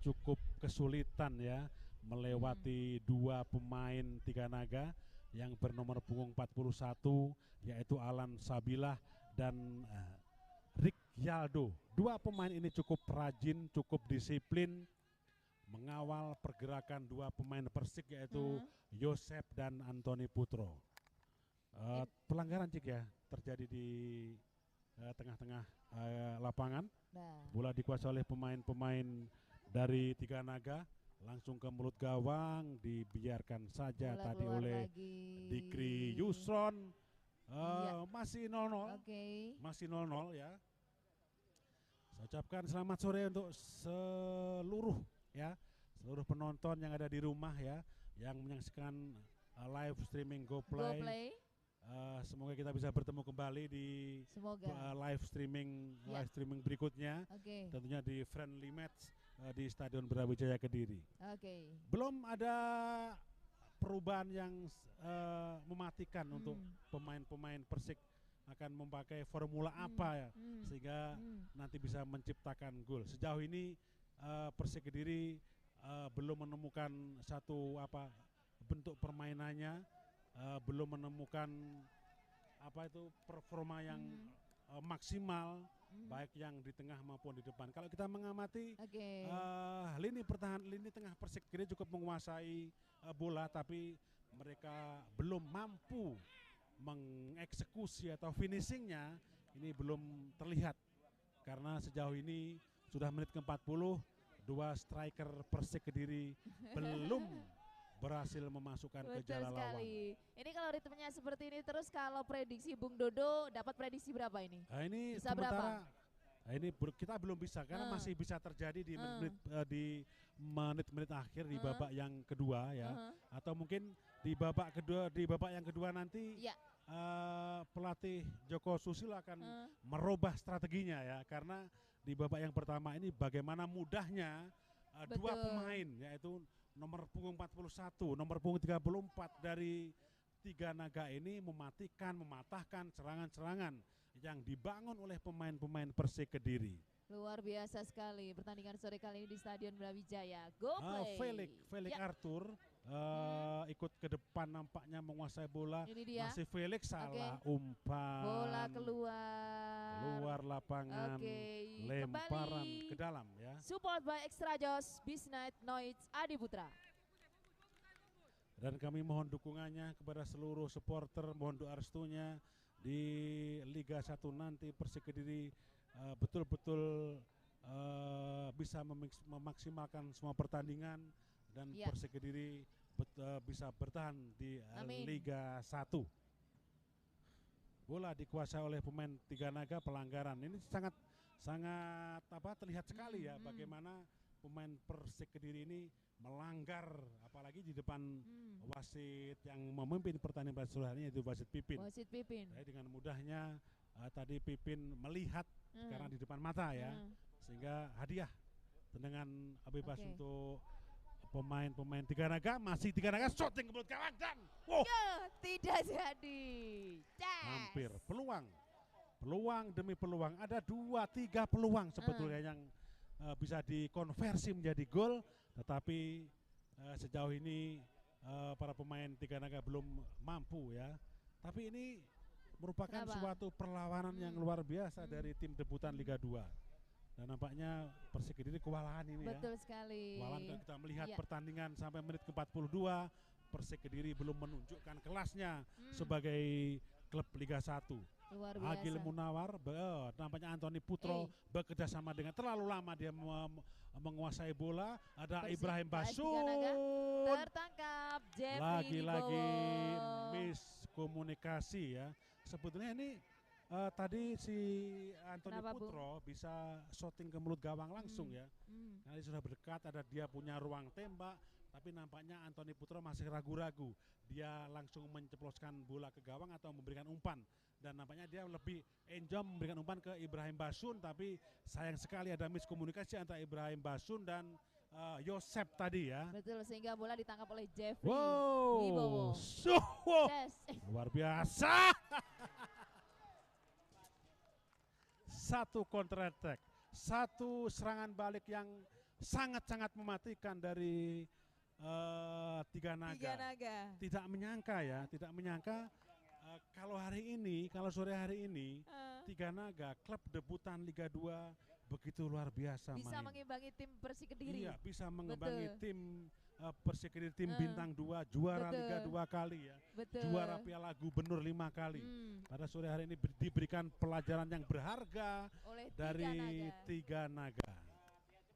cukup kesulitan ya melewati dua pemain Tiga Naga yang bernomor punggung 41, yaitu Alan Sabilah dan Rick Yaldo. Dua pemain ini cukup rajin, cukup disiplin mengawal pergerakan dua pemain Persik, yaitu Yosep dan Antoni Putro. Pelanggaran Cik ya terjadi di tengah-tengah lapangan. Bola dikuasai oleh pemain-pemain dari Tiga Naga, langsung ke mulut gawang, dibiarkan saja bola tadi oleh Dikri Yusron. Masih 0-0. Masih 0-0 ya. Saya ucapkan selamat sore untuk seluruh penonton yang ada di rumah ya, yang menyaksikan live streaming GoPlay. Semoga kita bisa bertemu kembali di live streaming berikutnya. Tentunya di friendly match di Stadion Brawijaya Kediri. Belum ada perubahan yang mematikan untuk pemain-pemain Persik akan memakai formula apa ya, sehingga nanti bisa menciptakan gol. Sejauh ini Persik Kediri belum menemukan satu bentuk permainannya, belum menemukan performa yang maksimal, baik yang di tengah maupun di depan. Kalau kita mengamati lini tengah Persik Kediri cukup menguasai bola, tapi mereka belum mampu mengeksekusi atau finishingnya ini belum terlihat, karena sejauh ini sudah menit ke-40, dua striker Persik Kediri belum berhasil memasukkan ke jala lawang. Ini kalau ritmenya seperti ini terus, kalau prediksi Bung Dodo dapat prediksi berapa ini? Ini bisa sementara berapa? Kita belum bisa, karena masih bisa terjadi di menit-menit akhir di babak yang kedua ya, atau mungkin di babak yang kedua nanti pelatih Joko Susilo akan merubah strateginya ya, karena di babak yang pertama ini bagaimana mudahnya dua pemain, yaitu nomor punggung 41, nomor punggung 34 dari Tiga Naga ini mematahkan serangan-serangan yang dibangun oleh pemain-pemain Persik Kediri. Luar biasa sekali pertandingan sore kali ini di Stadion Brawijaya. GoPlay. Felix Arthur ikut ke depan, nampaknya menguasai bola. Masih Felix salah umpan. Bola keluar lapangan. Lemparan kembali ke dalam ya. Support by Extra Joss, Bisnight Noise, Adi Putra. Dan kami mohon dukungannya kepada seluruh supporter, mohon doa restunya di Liga 1 nanti Persik Kediri betul-betul bisa memaksimalkan semua pertandingan, dan Persik Kediri bisa bertahan di Liga 1. Bola dikuasai oleh pemain Tiga Naga, pelanggaran ini sangat terlihat sekali ya, bagaimana pemain Persik Kediri ini melanggar, apalagi di depan wasit yang memimpin pertandingan pada sore hari ini, yaitu wasit Pipin. Jadi dengan mudahnya tadi Pipin melihat karena di depan mata ya, sehingga hadiah tendangan bebas untuk pemain-pemain Tiga Naga. Masih Tiga Naga, shooting ke mulut gawang dan tidak jadi. Hampir peluang demi peluang, ada 2-3 peluang sebetulnya yang bisa dikonversi menjadi gol, tetapi sejauh ini para pemain Tiga Naga belum mampu ya. Tapi ini merupakan Kenapa? suatu perlawanan yang luar biasa dari tim debutan Liga 2. Dan nampaknya Persik Kediri kewalahan ini ya. Betul sekali. Kewalahan kalau kita melihat Iya. pertandingan sampai menit ke-42, Persik Kediri belum menunjukkan kelasnya Hmm, sebagai klub Liga 1. luar biasa. Agil Munawar, nampaknya Anthony Putro bekerja sama dengan terlalu lama dia menguasai bola. Ada Persik Ibrahim AS Tiga Naga Basun. tertangkap Jeffrey Lagi-lagi Wibowo. miskomunikasi ya. Sebetulnya ini tadi si Anthony Kenapa, Bu? Putro bisa shooting ke mulut gawang langsung ya. Hmm, Nanti sudah berdekat, ada dia punya ruang tembak, tapi nampaknya Anthony Putro masih ragu-ragu. Dia langsung menceploskan bola ke gawang atau memberikan umpan. Dan nampaknya dia lebih enjoy memberikan umpan ke Ibrahim Basun, tapi sayang sekali ada miskomunikasi antara Ibrahim Basun dan Yosep tadi ya. betul, sehingga bola ditangkap oleh Jeffrey Wow, Wibowo. Yes. Yes. Luar biasa. Satu counter attack, satu serangan balik yang sangat-sangat mematikan dari Tiga Naga. Tiga Naga. Tidak menyangka ya, tidak menyangka kalau hari ini, kalau sore hari ini Tiga Naga, klub debutan Liga 2 begitu luar biasa Bisa main. mengimbangi tim Persik Kediri. Iya, bisa mengimbangi Betul. tim Persik Kediri, tim bintang 2, juara Betul. Liga 2 kali ya. Betul. Juara Piala Gubernur 5 kali. Hmm, Pada sore hari ini diberikan pelajaran yang berharga oleh dari Tiga Naga. Tiga Naga.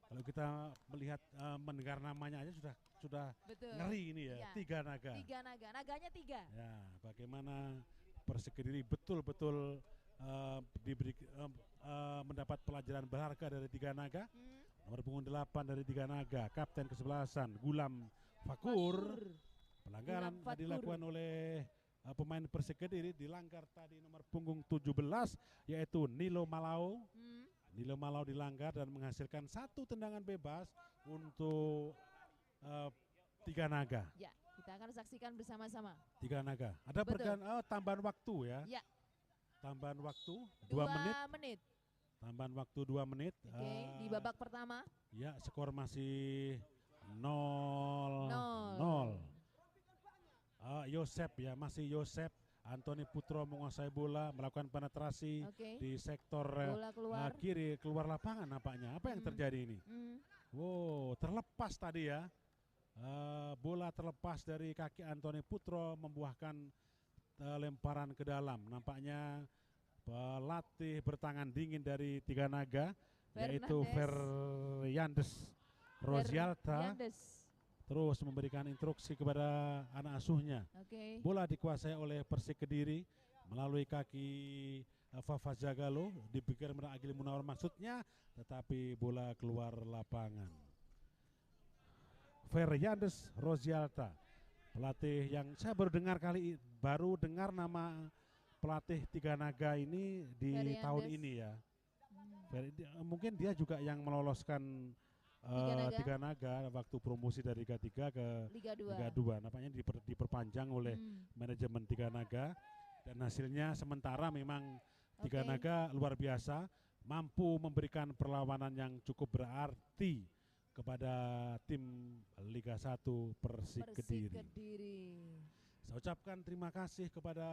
Kalau kita melihat mendengar namanya aja sudah Betul. ngeri ini ya, Iya. Tiga Naga. Tiga Naga. Naganya 3. Ya, bagaimana Persik Kediri betul-betul mendapat pelajaran berharga dari Tiga Naga. Nomor punggung 8 dari Tiga Naga, kapten kesebelasan Gulam Fakur. Pelanggaran Gulam Fakur. dilakukan oleh pemain Persik Kediri, dilanggar tadi nomor punggung 17 yaitu Nilo Malau. Nilo Malau dilanggar dan menghasilkan satu tendangan bebas untuk Tiga Naga. Ya, kita akan saksikan bersama-sama. Tiga Naga. Ada Betul. tambahan waktu ya. Ya. Tambahan waktu 2 2 menit. menit. Tambahan waktu 2 menit. Oke, di babak pertama. Ya, skor masih 0-0. Nol. Yosep ya, masih Yosep. Anthony Putro menguasai bola, melakukan penetrasi Oke. di sektor Bola keluar. kiri, keluar lapangan nampaknya. Apa yang terjadi ini? Wow, terlepas tadi ya. Bola terlepas dari kaki Anthony Putro membuahkan lemparan ke dalam. Nampaknya pelatih bertangan dingin dari Tiga Naga yaitu Fernandes Rozialta Fernandes. terus memberikan instruksi kepada anak asuhnya. Oke. Bola dikuasai oleh Persik Kediri melalui kaki Fafa Zagalo, dipikir Agil Munawar maksudnya, tetapi bola keluar lapangan. Fernandes Rozialta, pelatih yang saya baru dengar nama pelatih Tiga Naga ini di Fernandes. tahun ini ya. Mungkin dia juga yang meloloskan Tiga Naga waktu promosi dari Liga 3 ke Liga 2. Liga 2. Nampaknya diperpanjang oleh manajemen Tiga Naga dan hasilnya sementara memang Tiga Oke. Naga luar biasa, mampu memberikan perlawanan yang cukup berarti kepada tim Liga 1 Persik Kediri. Saya ucapkan terima kasih kepada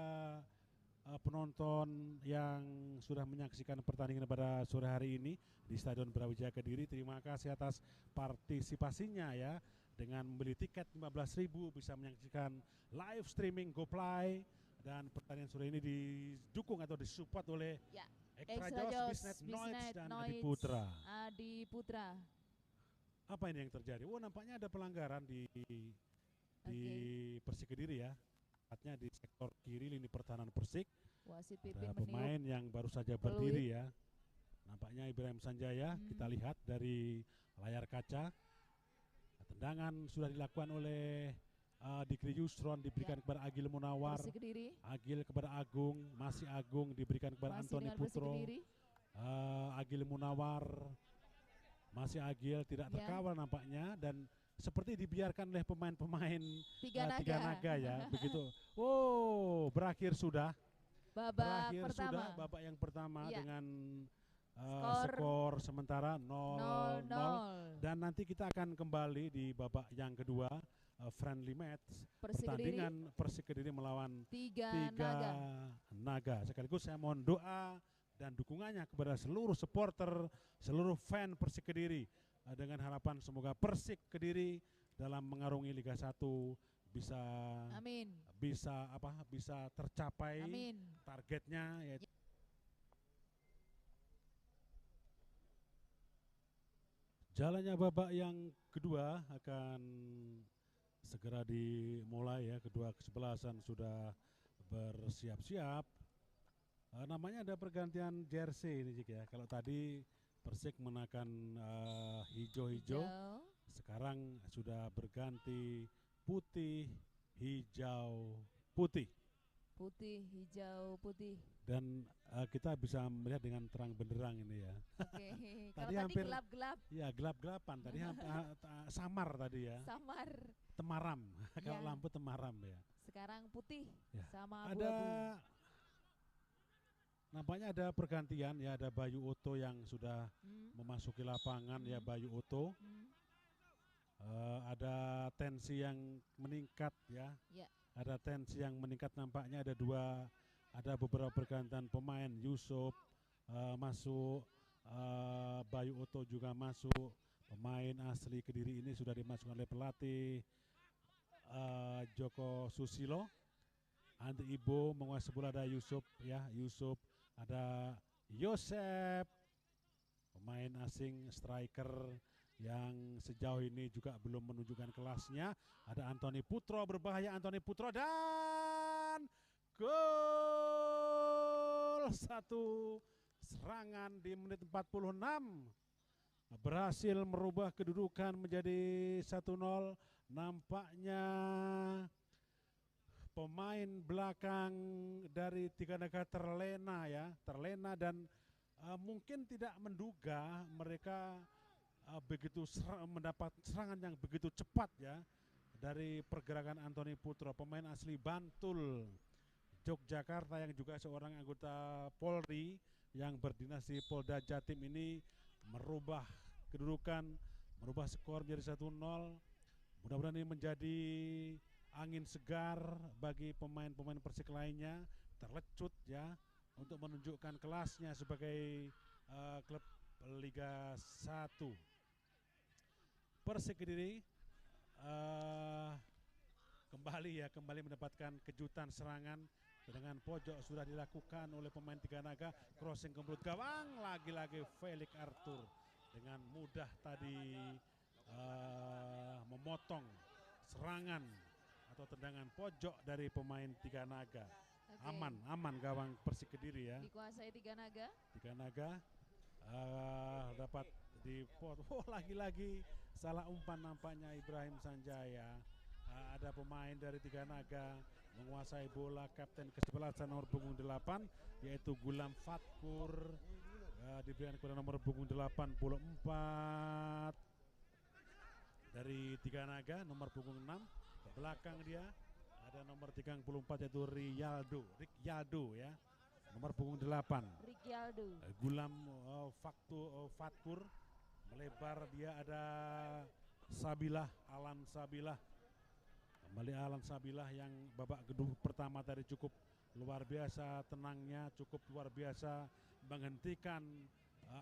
penonton yang sudah menyaksikan pertandingan pada sore hari ini di Stadion Brawijaya Kediri. Terima kasih atas partisipasinya ya. Dengan membeli tiket 15.000 bisa menyaksikan live streaming GoPlay, dan pertandingan sore ini didukung atau disupport oleh Ya. Extra Extra Jaws, Jaws, Bisnet Noise Bisnet dan Noise, Adi Putra. Adi Putra. Apa ini yang terjadi? Oh, nampaknya ada pelanggaran di Persik Kediri ya. Tepatnya di sektor kiri lini pertahanan Persik. Wasit Pipin Ada meniup. pemain yang baru saja berdiri ya. Nampaknya Ibrahim Sanjaya, kita lihat dari layar kaca. Tendangan sudah dilakukan oleh Dikri Yusron, diberikan kepada Agil Munawar. Persik Kediri. Agil kepada Agung, masih Agung diberikan kepada Masih Anthony dengan Persik Putro. Kediri. Agil Munawar, masih Agil, tidak Ya. terkawal nampaknya, dan seperti dibiarkan oleh pemain-pemain Tiga Tiga Naga. Naga ya, begitu. Oh, berakhir sudah. Babak Berakhir pertama. sudah babak yang pertama Iya. dengan Skor skor sementara 0-0. 0-0. Dan nanti kita akan kembali di babak yang kedua. friendly match, Persik Kediri, pertandingan Persik Kediri melawan tiga tiga naga. naga. Sekaligus saya mohon doa dan dukungannya kepada seluruh supporter, seluruh fan Persik Kediri, dengan harapan semoga Persik Kediri dalam mengarungi Liga 1 bisa Amin. bisa tercapai Amin. targetnya, yaitu jalannya babak yang kedua akan segera dimulai ya. Kedua kesebelasan sudah bersiap-siap. Namanya ada pergantian jersey ini Cik ya. Kalau tadi Persik menakan hijau-hijau, sekarang sudah berganti putih, hijau, putih. Putih, hijau, putih. Dan kita bisa melihat dengan terang benderang ini ya. Oke. Kalau Tadi tadi hampir gelap-gelap. Ya gelap-gelapan tadi samar tadi ya. Samar. Temaram. Kalau Ya. lampu temaram ya. Sekarang putih Ya. sama Ada abu-abu. nampaknya ada pergantian ya, ada Bayu Oto yang sudah memasuki lapangan ya, Bayu Oto. Ada tensi yang meningkat ya. Ya. Ada tensi yang meningkat, nampaknya ada beberapa pergantian pemain. Yusuf masuk, Bayu Oto juga masuk. Pemain asli Kediri ini sudah dimasukkan oleh pelatih Joko Susilo. Andri Ibo menguasai bola, ada Yusuf ya, Yusuf, ada Yosep, pemain asing striker yang sejauh ini juga belum menunjukkan kelasnya. Ada Antoni Putro, berbahaya Antoni Putro, dan gol 1. Serangan di menit 46 berhasil merubah kedudukan menjadi 1-0. Nampaknya pemain belakang dari Tiga Naga terlena dan mungkin tidak menduga mereka begitu mendapat serangan yang begitu cepat ya dari pergerakan Antoni Putro, pemain asli Bantul, Yogyakarta, yang juga seorang anggota Polri yang berdinas di Polda Jatim ini merubah kedudukan, merubah skor menjadi 1-0. Mudah-mudahan ini menjadi angin segar bagi pemain-pemain Persik lainnya, terlecut ya untuk menunjukkan kelasnya sebagai klub Liga 1. Persik Kediri kembali mendapatkan kejutan serangan dengan pojok sudah dilakukan oleh pemain Tiga Naga, crossing ke mulut gawang, lagi-lagi Felix Arthur dengan mudah tadi memotong serangan atau tendangan pojok dari pemain Tiga Naga. Okay. Aman gawang Persik Kediri ya. Dikuasai Tiga Naga. Tiga Naga dapat lagi-lagi salah umpan nampaknya Ibrahim Sanjaya. Ada pemain dari Tiga Naga menguasai bola, kapten ke-11 nomor punggung 8 yaitu Gulam Fatkur, diberikan kepada nomor punggung 84 dari Tiga Naga, nomor punggung 6. Ke belakang dia ada nomor 34 yaitu Rikyaldo ya, nomor punggung 8. Rikyaldo. Gulam Fatkur melebar, dia ada Alan Sabilah. Kembali Alan Sabilah yang babak kedua pertama tadi cukup luar biasa tenangnya, cukup luar biasa menghentikan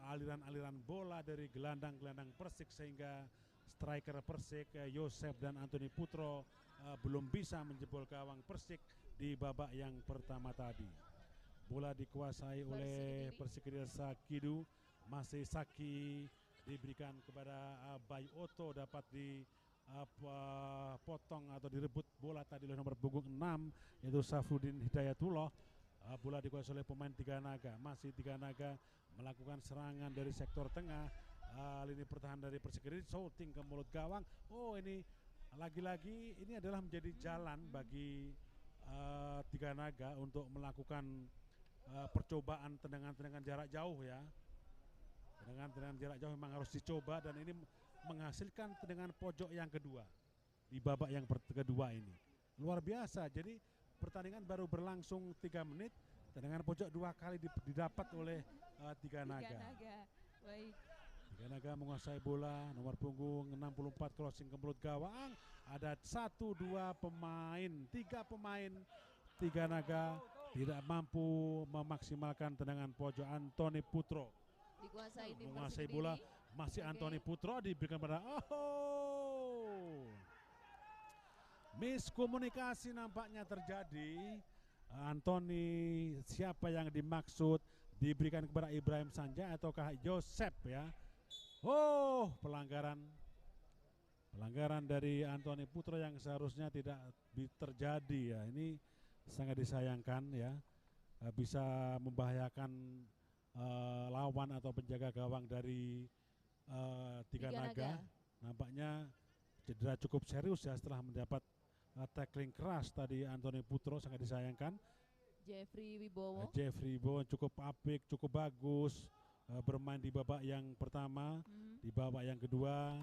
aliran-aliran bola dari gelandang-gelandang Persik, sehingga striker Persik Yosep dan Antoni Putro belum bisa menjebol gawang Persik di babak yang pertama tadi. Bola dikuasai oleh Persik Kediri Sakidu, masih Saki diberikan kepada Bayu Oto, dapat potong atau direbut bola tadi oleh nomor punggung 6 yaitu Safrudin Hidayatullah. Bola dikuasai oleh pemain Tiga Naga, masih Tiga Naga melakukan serangan dari sektor tengah. Lini pertahanan dari Persik Kediri shooting ke mulut gawang. Ini lagi-lagi ini adalah menjadi jalan bagi Tiga Naga untuk melakukan percobaan tendangan-tendangan jarak jauh ya. Tendangan jarak jauh memang harus dicoba, dan ini menghasilkan tendangan pojok yang kedua di babak yang kedua ini. Luar biasa, jadi pertandingan baru berlangsung 3 menit, tendangan pojok 2 kali didapat oleh Tiga Naga. Baik. Tiga Naga menguasai bola, nomor punggung 64 crossing ke mulut gawang. Ada 1-2 pemain, 3 pemain Tiga Naga tidak mampu memaksimalkan tendangan pojok. Antoni Putro Dikuasai tim menguasai Persik bola, Kediri. masih Oke. Antoni Putro diberikan pada miskomunikasi nampaknya terjadi. Antoni siapa yang dimaksud, diberikan kepada Ibrahim Sanjay ataukah Yosep ya? Pelanggaran dari Antoni Putro yang seharusnya tidak terjadi ya. Ini sangat disayangkan ya, bisa membahayakan lawan atau penjaga gawang dari Tiga Naga. Nampaknya cedera cukup serius ya setelah mendapat tackling keras tadi Antoni Putro, sangat disayangkan. Jeffrey Wibowo. Jeffrey Wibowo cukup apik, cukup bagus bermain di babak yang pertama, di babak yang kedua.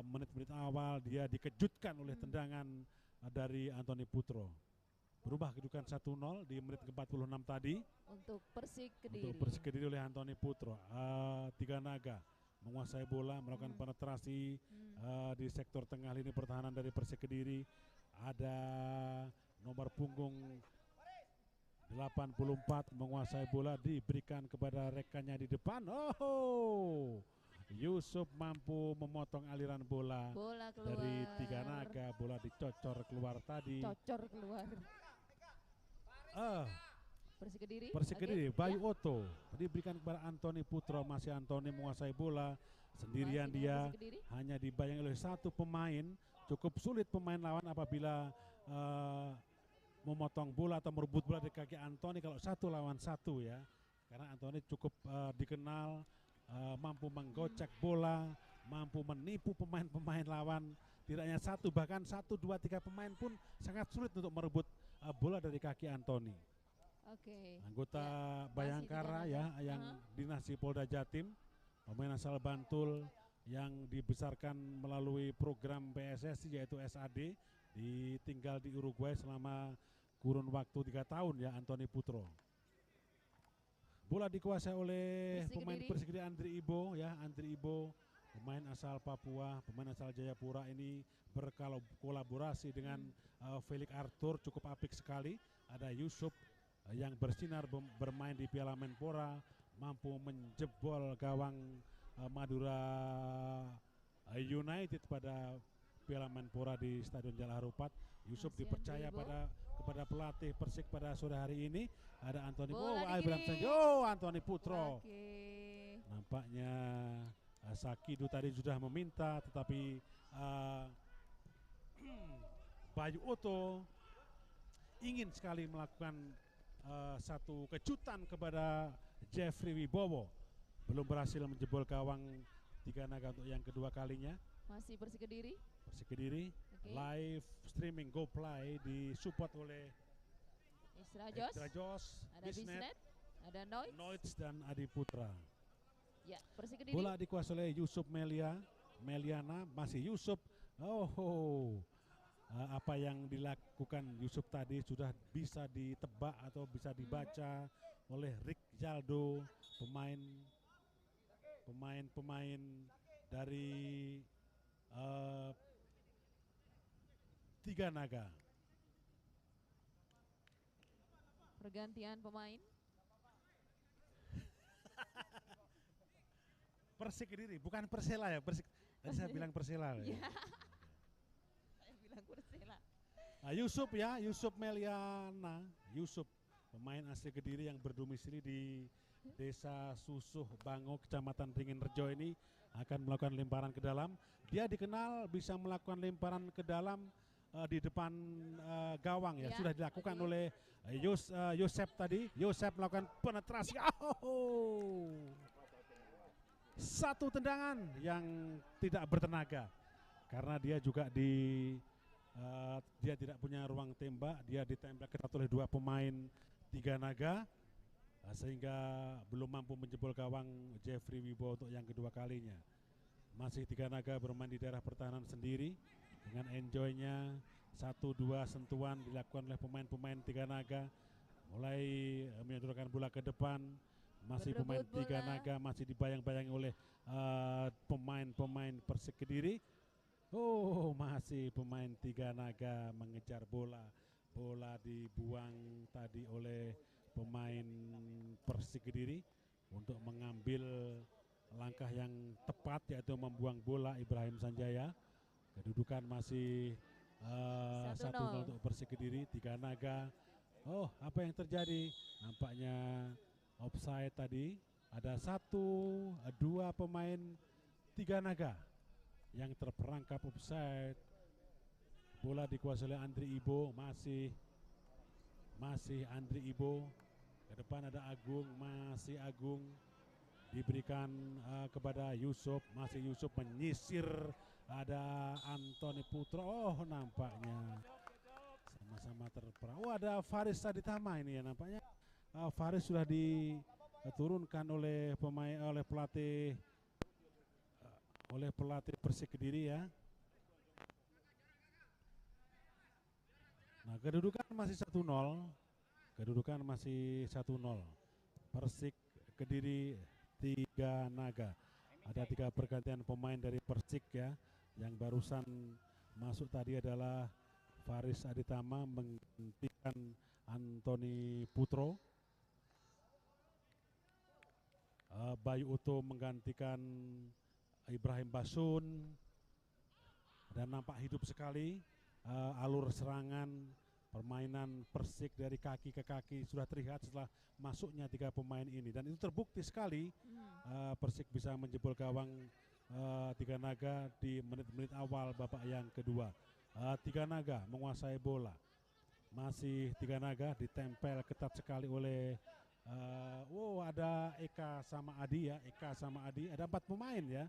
Menit-menit awal dia dikejutkan oleh tendangan dari Antoni Putro. Berubah kedudukan 1-0 di menit ke-46 tadi. Untuk Persik Kediri. Untuk Persik Kediri oleh Antoni Putro. Tiga Naga menguasai bola, melakukan penetrasi di sektor tengah lini pertahanan dari Persik Kediri. Ada nomor punggung 84 menguasai bola, diberikan kepada rekannya di depan. Yusuf mampu memotong aliran bola dari Tiga Naga. Bola dicocor keluar tadi. Cocor keluar. Persik Kediri, Bayu Oto diberikan kepada Antoni Putro. Masih Antoni menguasai bola sendirian, dia hanya dibayangi oleh satu pemain. Cukup sulit pemain lawan apabila memotong bola atau merebut bola dari kaki Antoni kalau 1 lawan 1 ya. Karena Antoni cukup dikenal mampu menggocek bola, mampu menipu pemain-pemain lawan. Tidak hanya 1, bahkan 1, 2, 3 pemain pun sangat sulit untuk merebut bola dari kaki Antoni. Anggota Bayangkara ya, yang dinasti Polda Jatim, pemain asal Bantul yang dibesarkan melalui program PSSI yaitu SAD, ditinggal di Uruguay selama kurun waktu 3 tahun ya, Antoni Putro. Bola dikuasai oleh pemain Persik Kediri, Andri Ibo ya. Andri Ibo, pemain asal Papua, pemain asal Jayapura, ini berkolaborasi dengan Felix Arthur, cukup apik sekali. Ada Yusuf yang bersinar bermain di Piala Menpora, mampu menjebol gawang Madura United pada Piala Menpora di Stadion Jalak Harupat. Yusuf dipercaya kepada pelatih Persik pada sore hari ini. Ada Antoni Ibrahim Sanjay, Antoni Putro. Nampaknya Sakidu tadi sudah meminta, tetapi Bayu Oto ingin sekali melakukan satu kejutan kepada Jeffrey Wibowo. Belum berhasil menjebol gawang Tiga Naga untuk yang kedua kalinya. Masih Persik Kediri. Persik Kediri, live streaming GoPlay disupport oleh Extra Jos, ada Bisnet, ada Noits dan Adi Putra. Ya, Persik Kediri. Bola dikuasai oleh Yusuf Meliana, masih Yusuf. Apa yang dilakukan Yusuf tadi sudah bisa ditebak atau bisa dibaca oleh Rick Jaldo, pemain dari Tiga Naga. Pergantian pemain. Persik Kediri, bukan Persela ya. Tadi saya bilang Persela ya. Saya bilang Persela. Yusuf Meliana, pemain asli Kediri yang berdomisili di Desa Susuh Bango, Kecamatan Ringinrejo ini, akan melakukan lemparan ke dalam. Dia dikenal bisa melakukan lemparan ke dalam di depan gawang ya. Sudah dilakukan oleh Yosep tadi. Yosep melakukan penetrasi. Satu tendangan yang tidak bertenaga karena dia juga dia tidak punya ruang tembak. Dia ditembak ketat oleh 2 pemain Tiga Naga, sehingga belum mampu menjebol gawang Jeffrey Wibowo untuk yang kedua kalinya. Masih Tiga Naga bermain di daerah pertahanan sendiri dengan enjoynya. 1-2 sentuhan dilakukan oleh pemain-pemain Tiga Naga, mulai menyodorkan bola ke depan, Masih Berebut pemain Tiga bola. Naga masih dibayang-bayangi oleh pemain-pemain Persik Kediri. Oh, masih pemain Tiga Naga mengejar bola. Bola dibuang tadi oleh pemain Persik Kediri untuk mengambil langkah yang tepat, yaitu membuang bola Ibrahim Sanjaya. Kedudukan masih 1-0 1-0. untuk Persik Kediri. Tiga Naga. Oh, apa yang terjadi? Nampaknya offside tadi. Ada 1-2 pemain Tiga Naga yang terperangkap offside. Bola dikuasai oleh Andri Ibo, masih Andri Ibo. Ke depan ada Agung, masih Agung. Diberikan kepada Yusuf, masih Yusuf menyisir. Ada Antoni Putro. Oh, nampaknya sama-sama terperang. Oh, ada Faris Aditama ini ya nampaknya. Faris sudah diturunkan oleh pelatih Persik Kediri ya. Nah, kedudukan masih 1-0. Kedudukan masih 1-0. Persik Kediri Tiga Naga. Ada 3 pergantian pemain dari Persik ya. Yang barusan masuk tadi adalah Faris Aditama menggantikan Antoni Putro. Bayu Uto menggantikan Ibrahim Basun. Dan nampak hidup sekali alur serangan permainan Persik dari kaki ke kaki sudah terlihat setelah masuknya 3 pemain ini, dan itu terbukti sekali. Persik bisa menjebol gawang Tiga Naga di menit-menit awal babak yang kedua. Tiga Naga menguasai bola, masih Tiga Naga ditempel ketat sekali oleh ada Eka sama Adi ya. Eka sama Adi, ada 4 pemain ya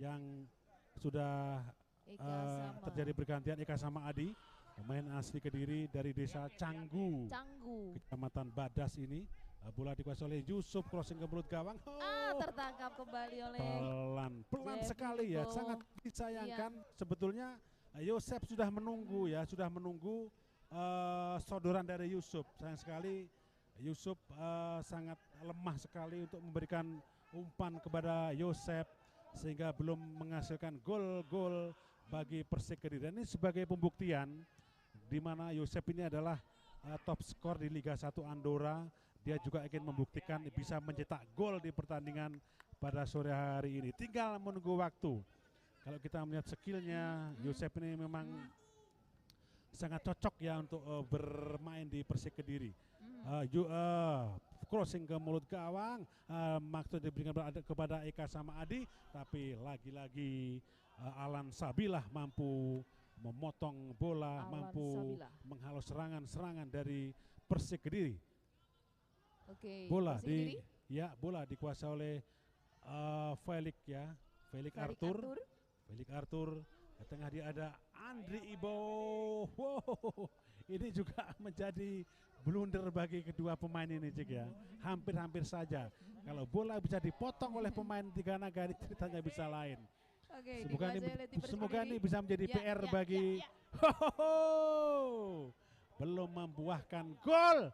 yang sudah terjadi pergantian. Eka sama Adi, pemain asli Kediri dari desa Canggu, Kecamatan Badas ini. Bola dikuasai oleh Yusuf, crossing ke mulut gawang. Tertangkap kembali oleh pelan sekali ya, sangat disayangkan. Sebetulnya Yosep sudah menunggu sodoran dari Yusuf. Sayang sekali Yusuf sangat lemah sekali untuk memberikan umpan kepada Yosep, sehingga belum menghasilkan gol-gol bagi Persik Kediri. Dan ini sebagai pembuktian di mana Yosep ini adalah top skor di Liga 1 Andorra. Dia juga ingin membuktikan bisa mencetak gol di pertandingan pada sore hari ini. Tinggal menunggu waktu. Kalau kita melihat skillnya, Yosep ini memang sangat cocok ya untuk bermain di Persik Kediri. Crossing ke mulut gawang, maksud diberikan kepada Eka sama Adi, tapi lagi-lagi Alan Sabilah mampu memotong bola, mampu menghalau serangan dari Persik Kediri. Bola dikuasai oleh Felix ya, Felix Arthur. Di tengah dia ada Andri Ibo. Ini juga menjadi blunder bagi kedua pemain ini, Cik ya. Hampir-hampir saja. Kalau bola bisa dipotong oleh pemain Tiga Naga, ceritanya bisa lain. Semoga ini bisa menjadi PR bagi belum membuahkan gol.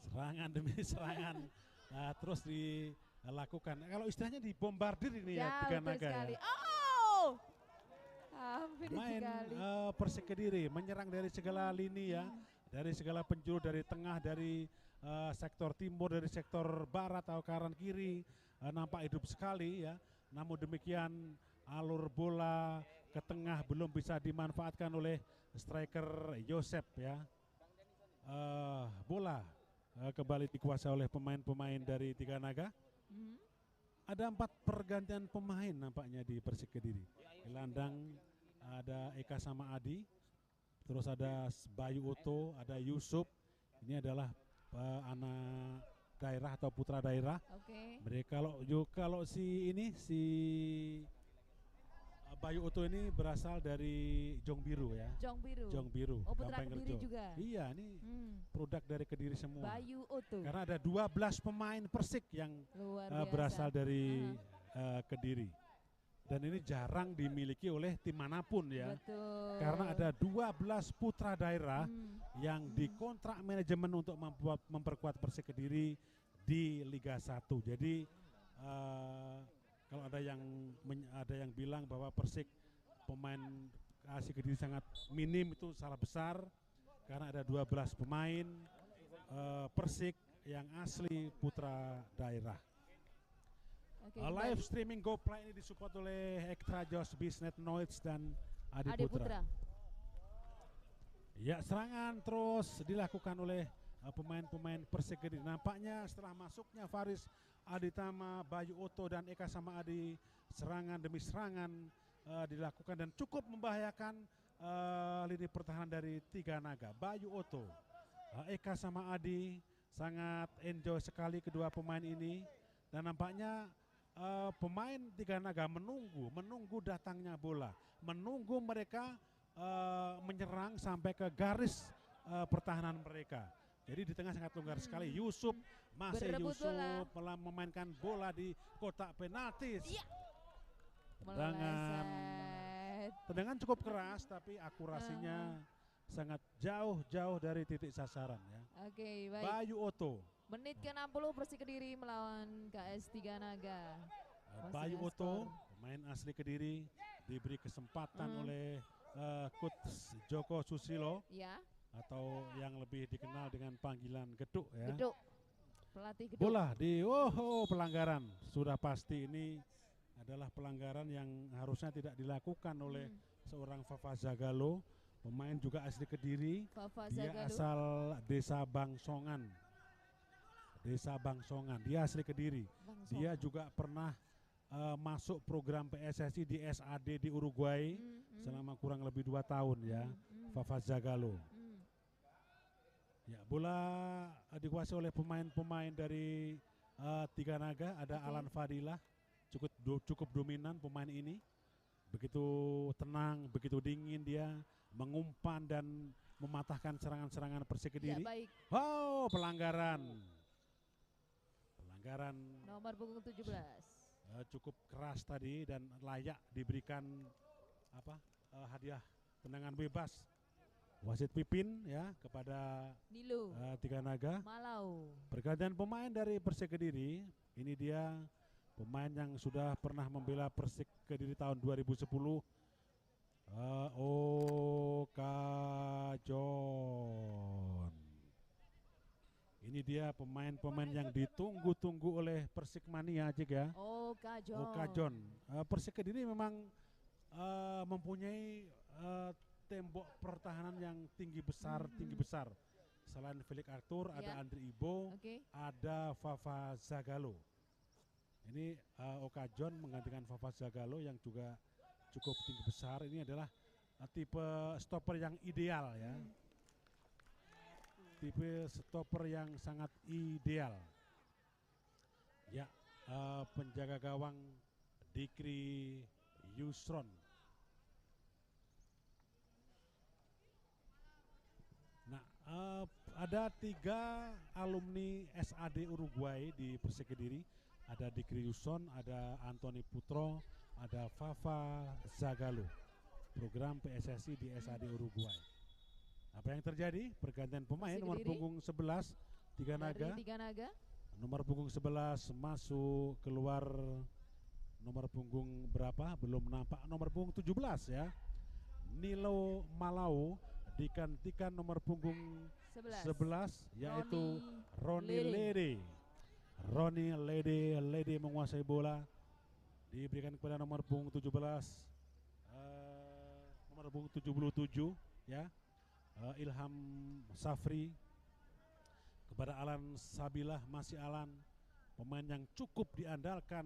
Serangan demi serangan terus dilakukan. Kalau istilahnya dibombardir ini ya Tiga Naga ya. Main Persik Kediri menyerang dari segala lini ya, dari segala penjuru, dari tengah, dari sektor timur, dari sektor barat atau kanan kiri, nampak hidup sekali ya. Namun demikian alur bola ke tengah belum bisa dimanfaatkan oleh striker Yosep ya. Bola kembali dikuasai oleh pemain-pemain dari Tiga Naga. Ada 4 pergantian pemain nampaknya di Persik Kediri. Gelandang ada Eka sama Adi, terus ada Bayu Uto, ada Yusuf. Ini adalah anak daerah atau putra daerah. Mereka kalau si Bayu Uto ini berasal dari Jong Biru ya. Jong Biru. Oh, putra Kediri juga. Iya, ini produk dari Kediri semua. Bayu Uto. Karena ada 12 pemain Persik yang berasal dari Kediri. Dan ini jarang dimiliki oleh tim manapun ya. Betul. Karena ada 12 putra daerah yang dikontrak manajemen untuk memperkuat Persik Kediri di Liga 1. Jadi kalau ada yang bilang bahwa Persik pemain AS Kediri sangat minim, itu salah besar. Karena ada 12 pemain Persik yang asli putra daerah. Live streaming GoPlay ini disupport oleh Extra Josh, Bisnet, Noise, dan Adi Putra. Ya, serangan terus dilakukan oleh pemain-pemain Persik Kediri. Nampaknya setelah masuknya Faris Aditama, Bayu Oto, dan Eka sama Adi, serangan demi serangan dilakukan dan cukup membahayakan lini pertahanan dari Tiga Naga. Bayu Oto, Eka sama Adi sangat enjoy sekali kedua pemain ini, dan nampaknya pemain Tiga Naga menunggu datangnya bola, menunggu mereka menyerang sampai ke garis pertahanan mereka. Jadi di tengah sangat longgar sekali. Yusuf memainkan bola di kotak penalti. Tendangan cukup keras tapi akurasinya sangat jauh dari titik sasaran ya. Oke, baik. Bayu Oto. Menit ke-60 Persik Kediri melawan KS Tiga Naga. Bayu Oto, pemain asli Kediri, diberi kesempatan oleh Coach Joko Susilo, ya, atau yang lebih dikenal dengan panggilan Geduk ya. Geduk. Pelatih Geduk. Bola di pelanggaran. Sudah pasti ini adalah pelanggaran yang harusnya tidak dilakukan oleh seorang Fafa Zagalo, pemain juga asli Kediri. Dia asal Desa Bangsongan. Dia asli Kediri. Dia juga pernah masuk program PSSI di SAD di Uruguay selama kurang lebih 2 tahun ya. Fafa Zagalo. Ya, bola dikuasai oleh pemain-pemain dari Tiga Naga. Ada Alan Fadilah, cukup dominan pemain ini. Begitu tenang, begitu dingin dia mengumpan dan mematahkan serangan-serangan Persik Kediri. Ya, baik. Pelanggaran nomor punggung 17. Cukup keras tadi dan layak diberikan hadiah tendangan bebas wasit Pipin ya kepada Nilo Tiga Naga. Malau. Pergantian pemain dari Persik Kediri. Ini dia pemain yang sudah pernah membela Persik Kediri tahun 2010. Okajon. Ini dia pemain-pemain yang ditunggu-tunggu oleh Persik Mania, Cik ya. Okajon. Persik Kediri memang mempunyai tembok pertahanan yang tinggi besar. Selain Felix Arthur, ada Andri Ibo, ada Fafa Zagalo. Ini Okajon menggantikan Fafa Zagalo yang juga cukup tinggi besar. Ini adalah tipe stopper yang ideal ya. Tipe stopper yang sangat ideal. Ya, penjaga gawang Dikri Yusron. Nah, ada 3 alumni SAD Uruguay di Persik Kediri. Ada Dikri Yusron, ada Antoni Putro, ada Fafa Zagalo. Program PSSI di SAD Uruguay. Apa yang terjadi? Pergantian pemain nomor punggung 11 Tiga Naga. Nomor punggung 11 masuk keluar nomor punggung berapa? Belum nampak nomor punggung 17 ya. Nilo Malau digantikan nomor punggung 11 yaitu Roni Lede menguasai bola. Diberikan kepada nomor punggung 17 nomor punggung 77 ya. Ilham Safri kepada Alan Sabilah, masih Alan, pemain yang cukup diandalkan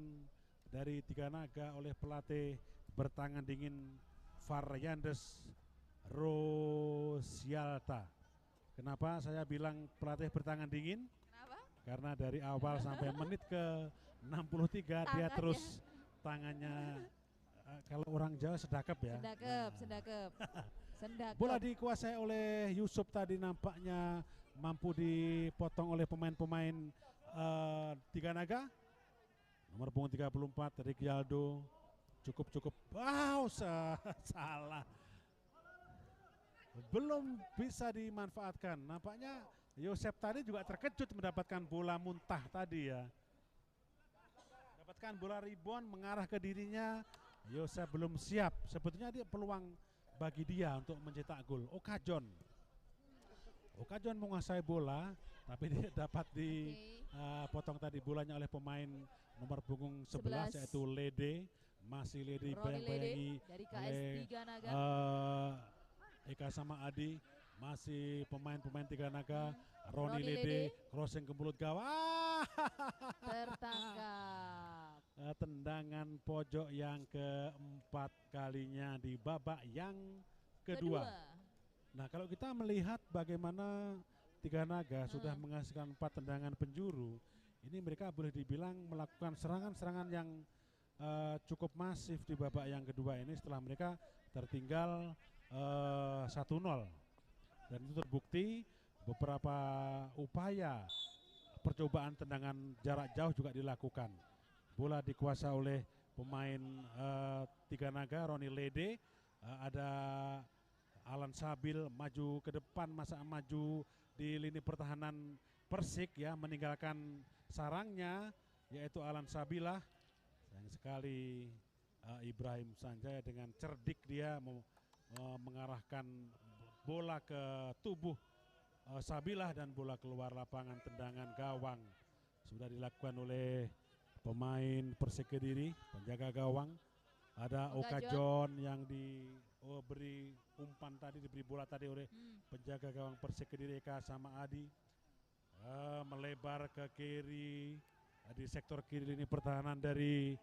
dari Tiga Naga oleh pelatih bertangan dingin Faryandes Rosialta. Kenapa saya bilang pelatih bertangan dingin? Kenapa? Karena dari awal sampai menit ke 63 dia terus tangannya kalau orang Jawa sedakep ya. Sedakep. Bola dikuasai oleh Yusuf tadi, nampaknya mampu dipotong oleh pemain-pemain Tiga Naga. Nomor punggung 34 Rikyaldo cukup. Wow, salah. Belum bisa dimanfaatkan. Nampaknya Yosep tadi juga terkejut mendapatkan bola muntah tadi ya. Dapatkan bola rebound mengarah ke dirinya. Yosep belum siap. Sebetulnya dia peluang bagi dia untuk mencetak gol. Okajon menguasai bola, tapi dia dapat dipotong tadi bolanya oleh pemain nomor punggung 11 yaitu Lede. Masih Lede bayang-bayangi dari oleh KS 3 Naga. Eka sama Adi, masih pemain-pemain Tiga Naga. Roni Lede crossing ke mulut gawang. Tertangkap. Tendangan pojok yang keempat kalinya di babak yang kedua. Nah, kalau kita melihat bagaimana Tiga Naga sudah menghasilkan 4 tendangan penjuru, ini mereka boleh dibilang melakukan serangan-serangan yang cukup masif di babak yang kedua ini setelah mereka tertinggal 1-0. Dan itu terbukti beberapa upaya percobaan tendangan jarak jauh juga dilakukan. Bola dikuasai oleh pemain Tiga Naga, Roni Lede, ada Alan Sabil maju ke depan, maju di lini pertahanan Persik ya, meninggalkan sarangnya yaitu Alan Sabilah. Sayang sekali Ibrahim Sanjaya dengan cerdik dia mengarahkan bola ke tubuh Sabilah dan bola keluar lapangan, tendangan gawang. Sudah dilakukan oleh pemain Persik Kediri, penjaga gawang. Ada Okajon yang diberi umpan tadi, diberi bola tadi oleh penjaga gawang Persik Kediri Eka sama Adi. Melebar ke kiri, di sektor kiri ini pertahanan dari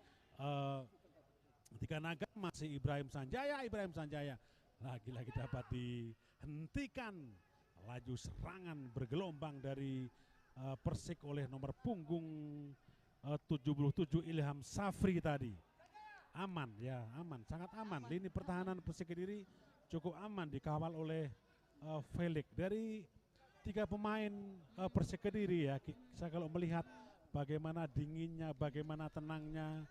Tiga Naga masih Ibrahim Sanjaya. Lagi-lagi dapat dihentikan laju serangan bergelombang dari Persik oleh nomor punggung 77 Ilham Safri tadi. Aman ya, sangat aman. Lini pertahanan Persik Kediri cukup aman, dikawal oleh Felix. Dari 3 pemain Persik Kediri ya, saya kalau melihat bagaimana dinginnya, bagaimana tenangnya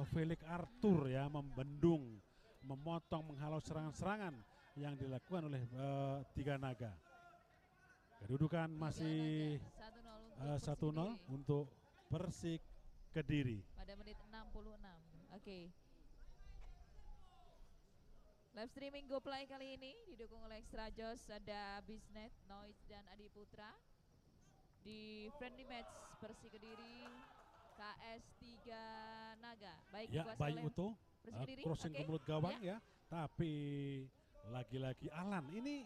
Felix Arthur ya, membendung, memotong, menghalau serangan-serangan yang dilakukan oleh Tiga Naga. Kedudukan masih 1-0 untuk Persik Kediri pada menit 66. Oke. Live streaming GoPlay kali ini didukung oleh Extra Joss, ada Bisnet, Noise dan Adi Putra. Di friendly match Persik Kediri KS 3 Naga. Baik ya, baik Uto crossing ke mulut gawang ya. Tapi lagi-lagi Alan ini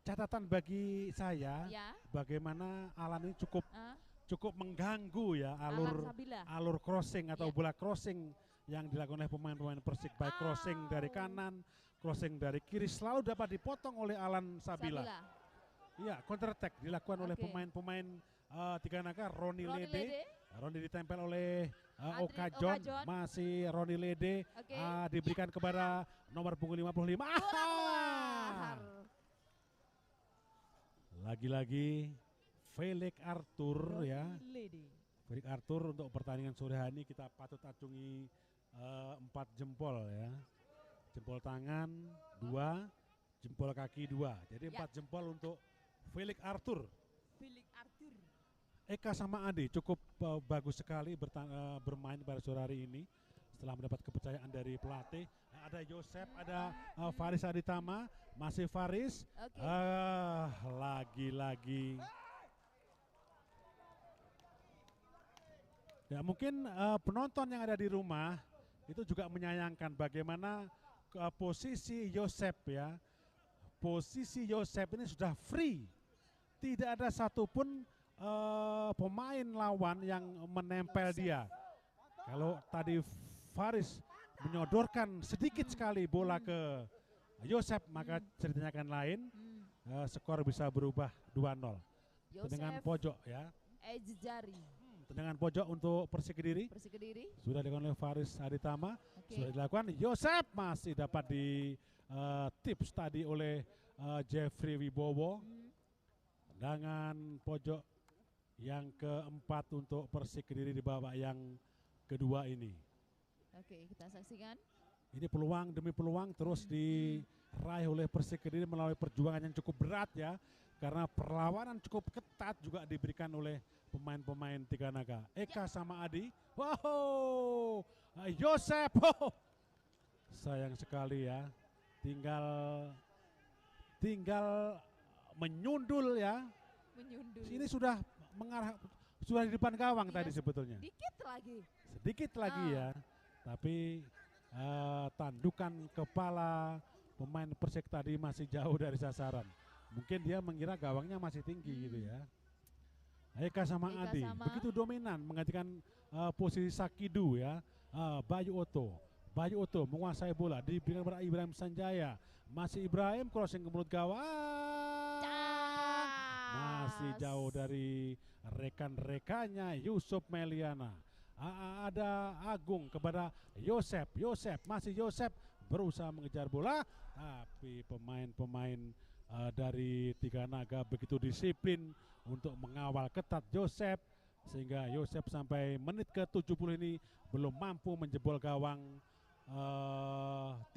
catatan bagi saya bagaimana Alan ini cukup mengganggu ya alur crossing atau bola crossing yang dilakukan oleh pemain-pemain Persik, baik crossing dari kanan, crossing dari kiri, selalu dapat dipotong oleh Alan Sabila. Iya, counter attack dilakukan oleh pemain-pemain Tiga Naga. Roni Lede ditempel oleh Okajon, masih Roni Lede diberikan kepada nomor punggung 55. Lagi-lagi Felix Arthur ya. Felix Arthur untuk pertandingan sore hari ini kita patut acungi 4 jempol ya. Jempol tangan 2, jempol kaki 2. Jadi 4 jempol untuk Felix Arthur. Eka sama Adi cukup bagus sekali bermain pada sore hari ini setelah mendapat kepercayaan dari pelatih. Ada Yosep, ada Faris Aditama, masih Faris. Lagi-lagi. Ya mungkin penonton yang ada di rumah itu juga menyayangkan bagaimana posisi Yosep ya. Posisi Yosep ini sudah free. Tidak ada satupun pemain lawan yang menempel dia. Kalau tadi Faris menyodorkan sedikit sekali bola ke Yosep, maka ceritanya akan lain. Skor bisa berubah 2-0. Tendangan pojok ya. Tendangan pojok untuk Persik Kediri. Sudah dilakukan oleh Faris Aditama. Sudah dilakukan. Yosep masih dapat di tips tadi oleh Jeffrey Wibowo. Tendangan pojok yang keempat untuk Persik Kediri di babak yang kedua ini. Oke, kita saksikan. Ini peluang demi peluang terus diraih oleh Persik Kediri melalui perjuangan yang cukup berat ya. Karena perlawanan cukup ketat juga diberikan oleh pemain-pemain Tiga Naga. Eka sama Adi. Wow, Yosep. Oh, sayang sekali ya. Tinggal menyundul ya. Menyundul. Ini sudah mengarah, sudah di depan gawang Iya, tadi sebetulnya. Sedikit lagi. Ya. Tapi tandukan kepala pemain Persik tadi masih jauh dari sasaran. Mungkin dia mengira gawangnya masih tinggi gitu ya. Eka sama Adi begitu dominan menggantikan posisi Sakidu ya. Bayu Oto menguasai bola diberikan kepada Ibrahim Sanjaya. Masih Ibrahim crossing ke mulut gawang. Masih jauh dari rekan-rekannya Yusuf Meliana. Ada Agung kepada Yosep. Masih Yosep berusaha mengejar bola, tapi pemain-pemain dari Tiga Naga begitu disiplin untuk mengawal ketat Yosep, sehingga Yosep sampai menit ke-70 ini belum mampu menjebol gawang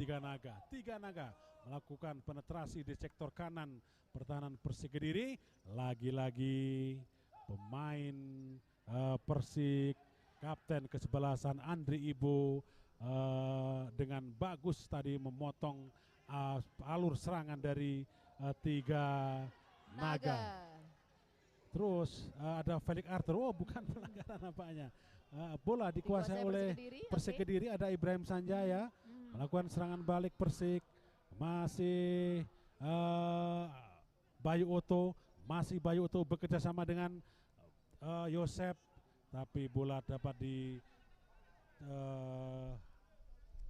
Tiga Naga. Tiga Naga melakukan penetrasi di sektor kanan pertahanan Persik Kediri. Lagi-lagi pemain Persik, kapten kesebelasan Andri Ibo dengan bagus tadi memotong alur serangan dari Tiga Naga. Terus ada Felix Arthur. Oh, bukan pelanggaran nampaknya. Bola dikuasai oleh Persik Kediri. Ada Ibrahim Sanjaya melakukan serangan balik Persik. Masih Bayu Oto bekerja sama dengan Yosep, tapi bola dapat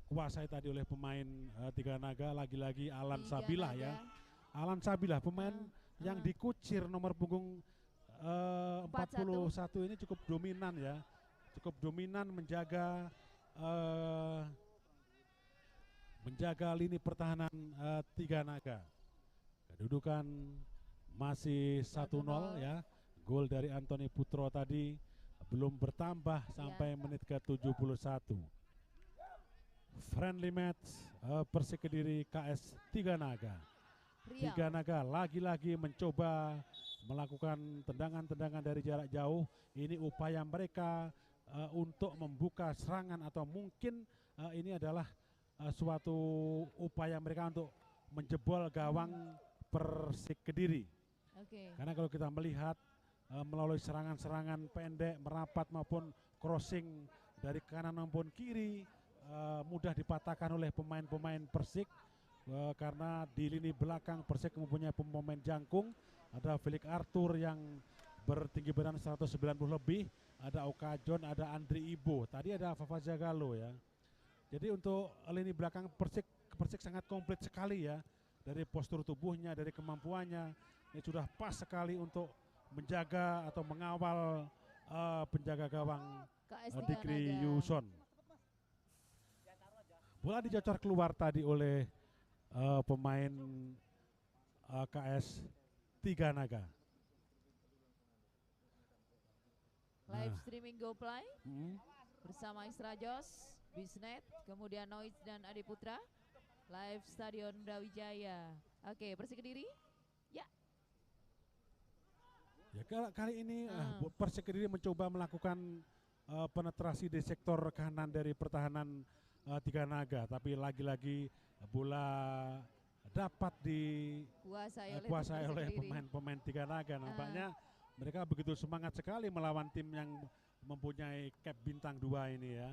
kuasai tadi oleh pemain Tiga Naga. Lagi-lagi Alan Sabilah ya. Alan Sabilah pemain yang dikucir nomor punggung 41 ini cukup dominan ya. Cukup dominan menjaga lini pertahanan Tiga Naga. Kedudukan masih 1-0 ya. Gol dari Anthony Putro tadi belum bertambah sampai menit ke-71. Friendly match Persik Kediri KS Tiga Naga. Tiga Naga lagi-lagi mencoba melakukan tendangan-tendangan dari jarak jauh. Ini upaya mereka untuk membuka serangan, atau mungkin ini adalah suatu upaya mereka untuk menjebol gawang Persik Kediri. Karena kalau kita melihat melalui serangan-serangan pendek, merapat maupun crossing dari kanan maupun kiri mudah dipatahkan oleh pemain-pemain Persik. Karena di lini belakang Persik mempunyai pemain jangkung. Ada Felix Arthur yang bertinggi badan 190 lebih, ada Okajon, ada Andri Ibo, tadi ada Fafa Zagalo ya. Jadi untuk lini belakang Persik sangat komplit sekali ya. Dari postur tubuhnya, dari kemampuannya, ini sudah pas sekali untuk menjaga atau mengawal penjaga gawang Dikri Yuson. Bola dicocor keluar tadi oleh pemain KS Tiga Naga. Live streaming GoPlay bersama Extra Jos, Bisnet, kemudian Noise dan Adi Putra. Live Stadion Brawijaya. Oke, Persik Kediri. Ya. Ya, kali ini Persik Kediri mencoba melakukan penetrasi di sektor kanan dari pertahanan Tiga Naga, tapi lagi-lagi bola dapat dikuasai oleh pemain-pemain Tiga Naga. Nampaknya mereka begitu semangat sekali melawan tim yang mempunyai cap bintang 2 ini ya.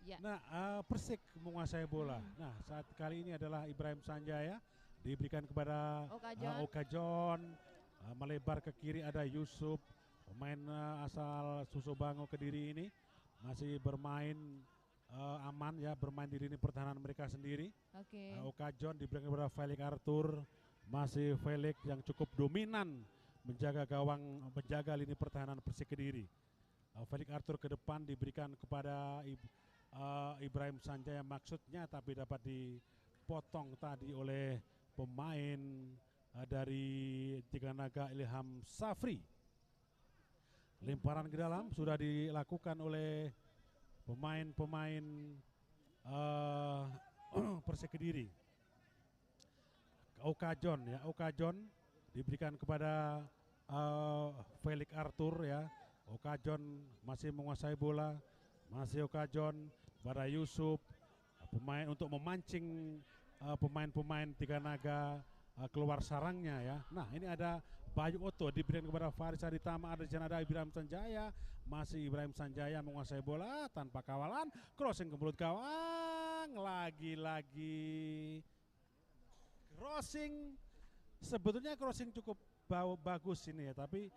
Ya. Nah, Persik menguasai bola. Nah, saat kali ini adalah Ibrahim Sanjaya diberikan kepada Okajon. Melebar ke kiri ada Yusuf, pemain asal Susobango Kediri ini masih bermain aman ya, bermain di lini pertahanan mereka sendiri. Okajon diberikan kepada Felix Arthur, masih Felix yang cukup dominan menjaga gawang, menjaga lini pertahanan Persik Kediri. Felix Arthur ke depan diberikan kepada Ibrahim Sanjaya maksudnya, tapi dapat dipotong tadi oleh pemain dari Tiga Naga Ilham Safri. Lemparan ke dalam sudah dilakukan oleh pemain-pemain uh, Persik Kediri. Okajon ya, Okajon diberikan kepada Felix Arthur ya. Okajon masih menguasai bola, masih Okajon pada Yusuf, pemain untuk memancing pemain-pemain Tiga Naga keluar sarangnya ya. Nah ini ada Bayu Oto diberikan kepada Faris Aditama, ada di sana ada Ibrahim Sanjaya, masih Ibrahim Sanjaya menguasai bola tanpa kawalan, crossing ke mulut gawang, lagi-lagi crossing. Sebetulnya crossing cukup bagus ini ya, tapi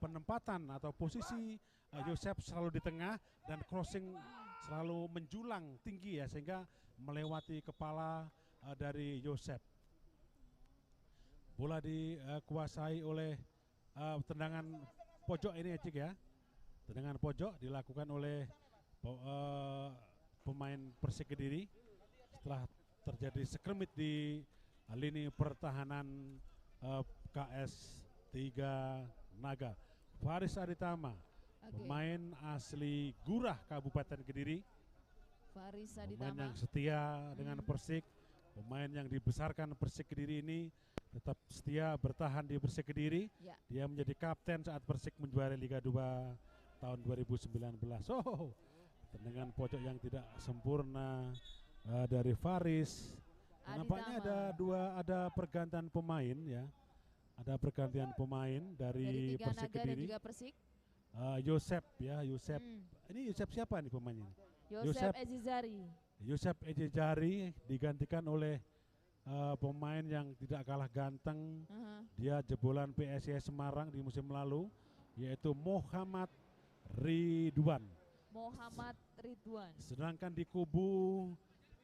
penempatan atau posisi Yosep selalu di tengah dan crossing selalu menjulang tinggi ya, sehingga melewati kepala dari Yosep. Bola dikuasai oleh tendangan pojok ini ya Cik ya. Tendangan pojok dilakukan oleh pemain Persik Kediri setelah terjadi skremit di lini pertahanan KS Tiga Naga. Faris Aditama, pemain asli Gurah Kabupaten Kediri. Faris Pemain Aditama yang setia dengan Persik, pemain yang dibesarkan Persik Kediri ini tetap setia bertahan di Persik Kediri. ya. Dia menjadi kapten saat Persik menjuarai Liga 2 tahun 2019. Oh, tendangan pojok yang tidak sempurna dari Faris. Nampaknya ada pergantian pemain ya. Ada pergantian pemain dari Tiga Persik Naga dan Kediri. juga Persik. Yosep ya, Yosep. Ini Yosep siapa nih pemainnya? Yosep Ezizari. Yosep Ejejari digantikan oleh pemain yang tidak kalah ganteng. Dia jebolan PSIS Semarang di musim lalu, yaitu Muhammad Ridwan. Muhammad Ridwan. Sedangkan di kubu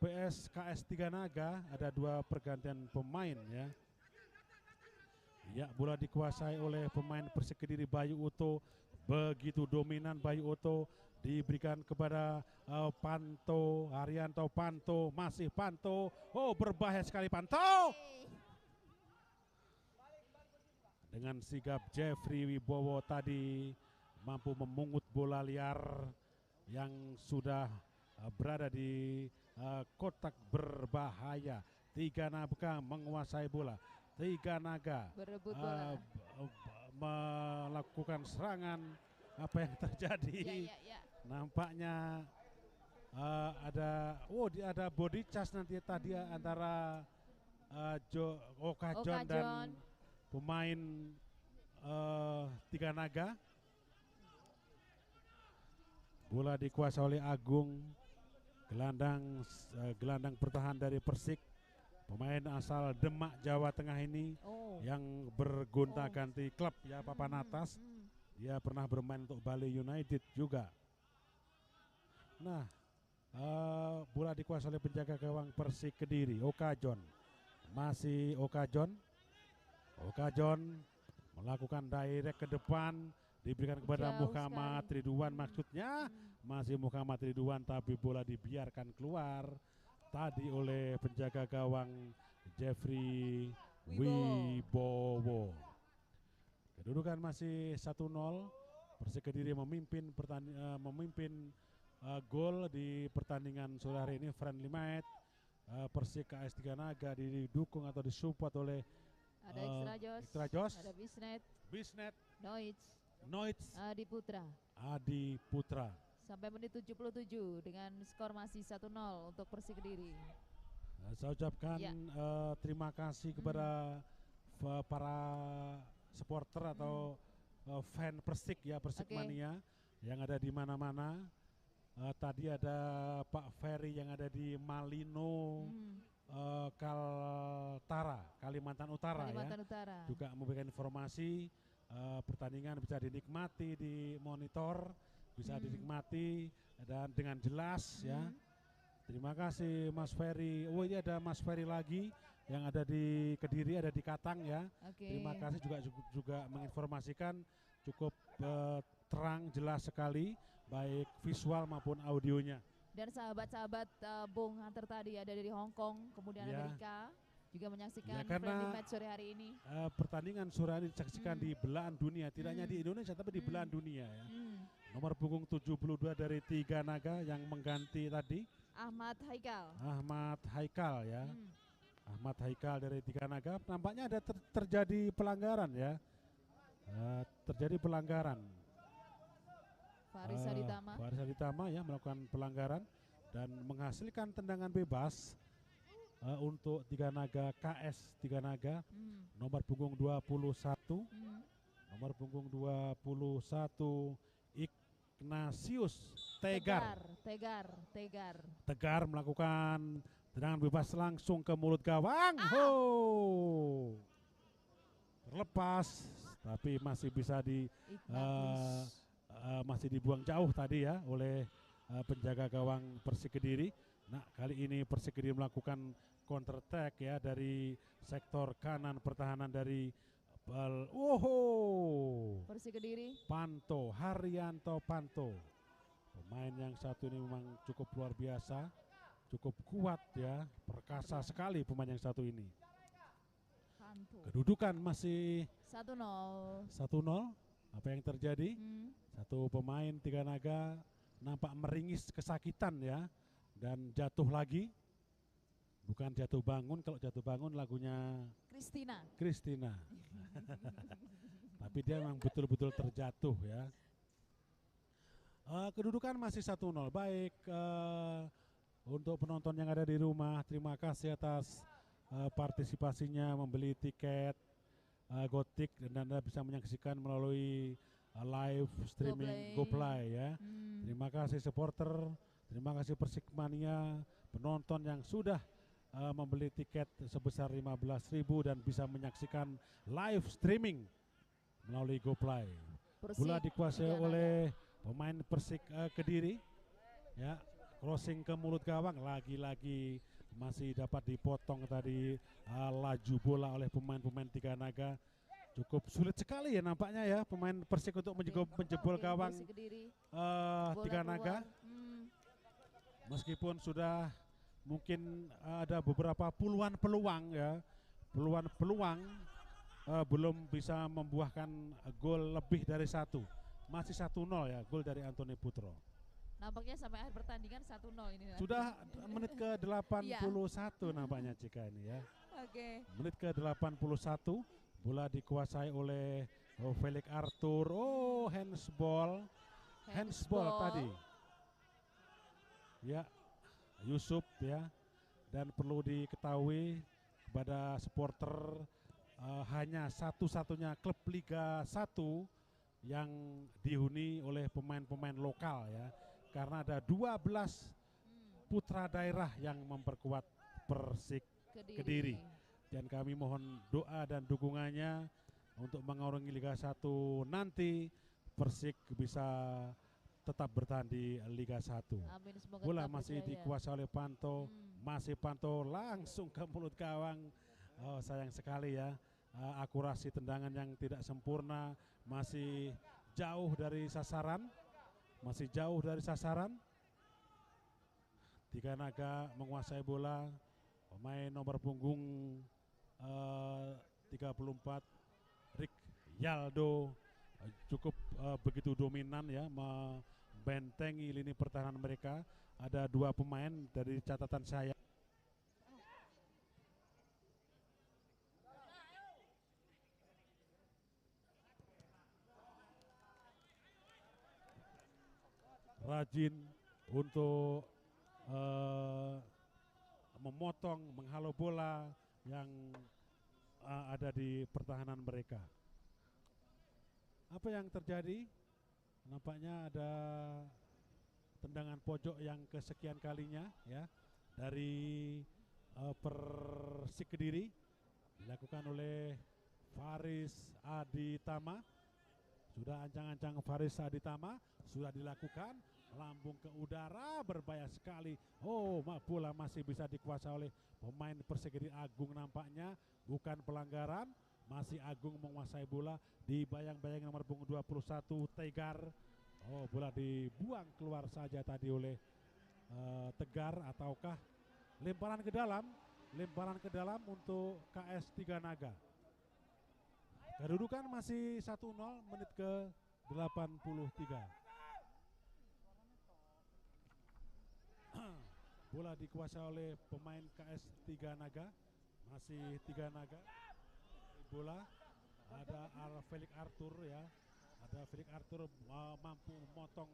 PSKS Tiga Naga ada dua pergantian pemain ya. Ya, bola dikuasai oleh pemain Persik Kediri Bayu Oto. Begitu dominan Bayu Oto, diberikan kepada Panto, Haryanto Panto, masih Panto. Oh, berbahaya sekali Panto. Dengan sigap Jeffrey Wibowo tadi mampu memungut bola liar yang sudah berada di kotak berbahaya. Tiga Naga menguasai bola. Tiga Naga berebut bola. Melakukan serangan. Apa yang terjadi? Ya. Nampaknya ada body charge nanti tadi antara Okajon dan pemain Tiga Naga. Bola dikuasai oleh Agung, gelandang pertahanan dari Persik, pemain asal Demak Jawa Tengah ini yang bergonta-ganti klub ya, papan atas. Dia pernah bermain untuk Bali United juga. Nah, bola dikuasai oleh penjaga gawang Persik Kediri, Okajon. Masih Okajon. Okajon melakukan direct ke depan, diberikan kepada Muhammad Ridwan maksudnya. Masih Muhammad Ridwan, tapi bola dibiarkan keluar tadi oleh penjaga gawang Jeffrey Wibowo. Kedudukan masih 1-0. Persik Kediri memimpin gol di pertandingan sore hari ini, friendly match. Persik KS Tiga Naga didukung atau disupport oleh ada Extra Jos, ada Bisnet, Noits, Adi Putra. Sampai menit 77 dengan skor masih 1-0 untuk Persik Kediri. Saya ucapkan terima kasih kepada para supporter atau fan Persik ya, Persik Mania yang ada di mana-mana. Tadi ada Pak Ferry yang ada di Malino, Kaltara, Kalimantan Utara. Juga memberikan informasi pertandingan bisa dinikmati di monitor, bisa dinikmati dan dengan jelas ya. Terima kasih Mas Ferry. Oh, ini ada Mas Ferry lagi yang ada di Kediri, ada di Katang ya. Terima kasih juga menginformasikan cukup terang jelas sekali, baik visual maupun audionya. Dan sahabat-sahabat Bung Hunter tadi ada dari Hong Kong, kemudian Amerika juga menyaksikan friendly match sore hari ini. Pertandingan sore hari disaksikan di belahan dunia, tidak hanya di Indonesia tapi di belahan dunia ya. Nomor punggung 72 dari Tiga Naga yang mengganti tadi Ahmad Haikal. Ahmad Haikal ya. Hmm. Ahmad Haikal dari Tiganaga, nampaknya ada terjadi pelanggaran ya. Terjadi pelanggaran. Faris Aditama. Faris Aditama ya melakukan pelanggaran dan menghasilkan tendangan bebas untuk Tiganaga, KS Tiganaga. Nomor punggung 21. Nomor punggung 21 Ignatius Tegar. Tegar melakukan tendangan bebas langsung ke mulut gawang. Terlepas tapi masih bisa masih dibuang jauh tadi ya oleh penjaga gawang Persik Kediri. Nah, kali ini Persik Kediri melakukan counter attack ya dari sektor kanan pertahanan dari Persik Kediri. Panto, Haryanto Panto. Pemain yang satu ini memang cukup luar biasa, cukup kuat ya, perkasa sekali pemain yang satu ini. Panto. Kedudukan masih 1-0. 1-0. Apa yang terjadi? Satu pemain Tiganaga nampak meringis kesakitan ya dan jatuh lagi. Bukan jatuh bangun, kalau jatuh bangun lagunya Christina. Tapi dia memang betul-betul terjatuh ya. Kedudukan masih 1-0. Baik untuk penonton yang ada di rumah, terima kasih atas partisipasinya membeli tiket Gotik dan Anda bisa menyaksikan melalui live streaming GoPlay ya. Terima kasih supporter, terima kasih Persikmania, penonton yang sudah membeli tiket sebesar 15.000 dan bisa menyaksikan live streaming melalui GoPlay. Bola dikuasai oleh pemain Persik Kediri ya, crossing ke mulut gawang, lagi-lagi masih dapat dipotong tadi laju bola oleh pemain-pemain Tiganaga. Cukup sulit sekali ya nampaknya ya pemain Persik untuk menjebol gawang Tiganaga. Meskipun sudah mungkin ada beberapa puluhan peluang ya, peluang belum bisa membuahkan gol lebih dari satu. Masih 1-0 ya gol dari Anthony Putro. Nampaknya sampai akhir pertandingan 1-0 ini. Sudah menit ke 81 nampaknya Cika ini ya. Menit ke 81 bola dikuasai oleh Felix Arthur. Handsball tadi. Ya, Yusuf ya. Dan perlu diketahui kepada supporter hanya satu-satunya klub Liga 1 yang dihuni oleh pemain-pemain lokal ya. Karena ada 12 putra daerah yang memperkuat Persik Kediri. Dan kami mohon doa dan dukungannya untuk mengarungi Liga 1 nanti Persik bisa tetap bertahan di Liga 1. Amin, bola masih dikuasai oleh Panto, masih Panto langsung ke mulut gawang. Sayang sekali ya, akurasi tendangan yang tidak sempurna, masih jauh dari sasaran. Tiganaga menguasai bola, pemain nomor punggung 34 Rick Yaldo cukup begitu dominan ya membentengi lini pertahanan mereka. Ada dua pemain dari catatan saya. Rajin untuk memotong, menghalau bola yang ada di pertahanan mereka. Apa yang terjadi? Nampaknya ada tendangan pojok yang kesekian kalinya ya dari Persik Kediri, dilakukan oleh Faris Aditama. Sudah ancang-ancang Faris Aditama, sudah dilakukan, lambung ke udara, berbahaya sekali. Bola masih bisa dikuasai oleh pemain Persik Kediri. Agung nampaknya, bukan pelanggaran, masih Agung menguasai bola, dibayang-bayang nomor punggung 21 Tegar. Bola dibuang keluar saja tadi oleh Tegar, ataukah lemparan ke dalam untuk KS Tiganaga. Kedudukan masih 1-0 menit ke 83. Bola dikuasai oleh pemain KS Tiga Naga. Masih Tiga Naga. Bola ada Felix Arthur ya. Ada Felix Arthur mampu memotong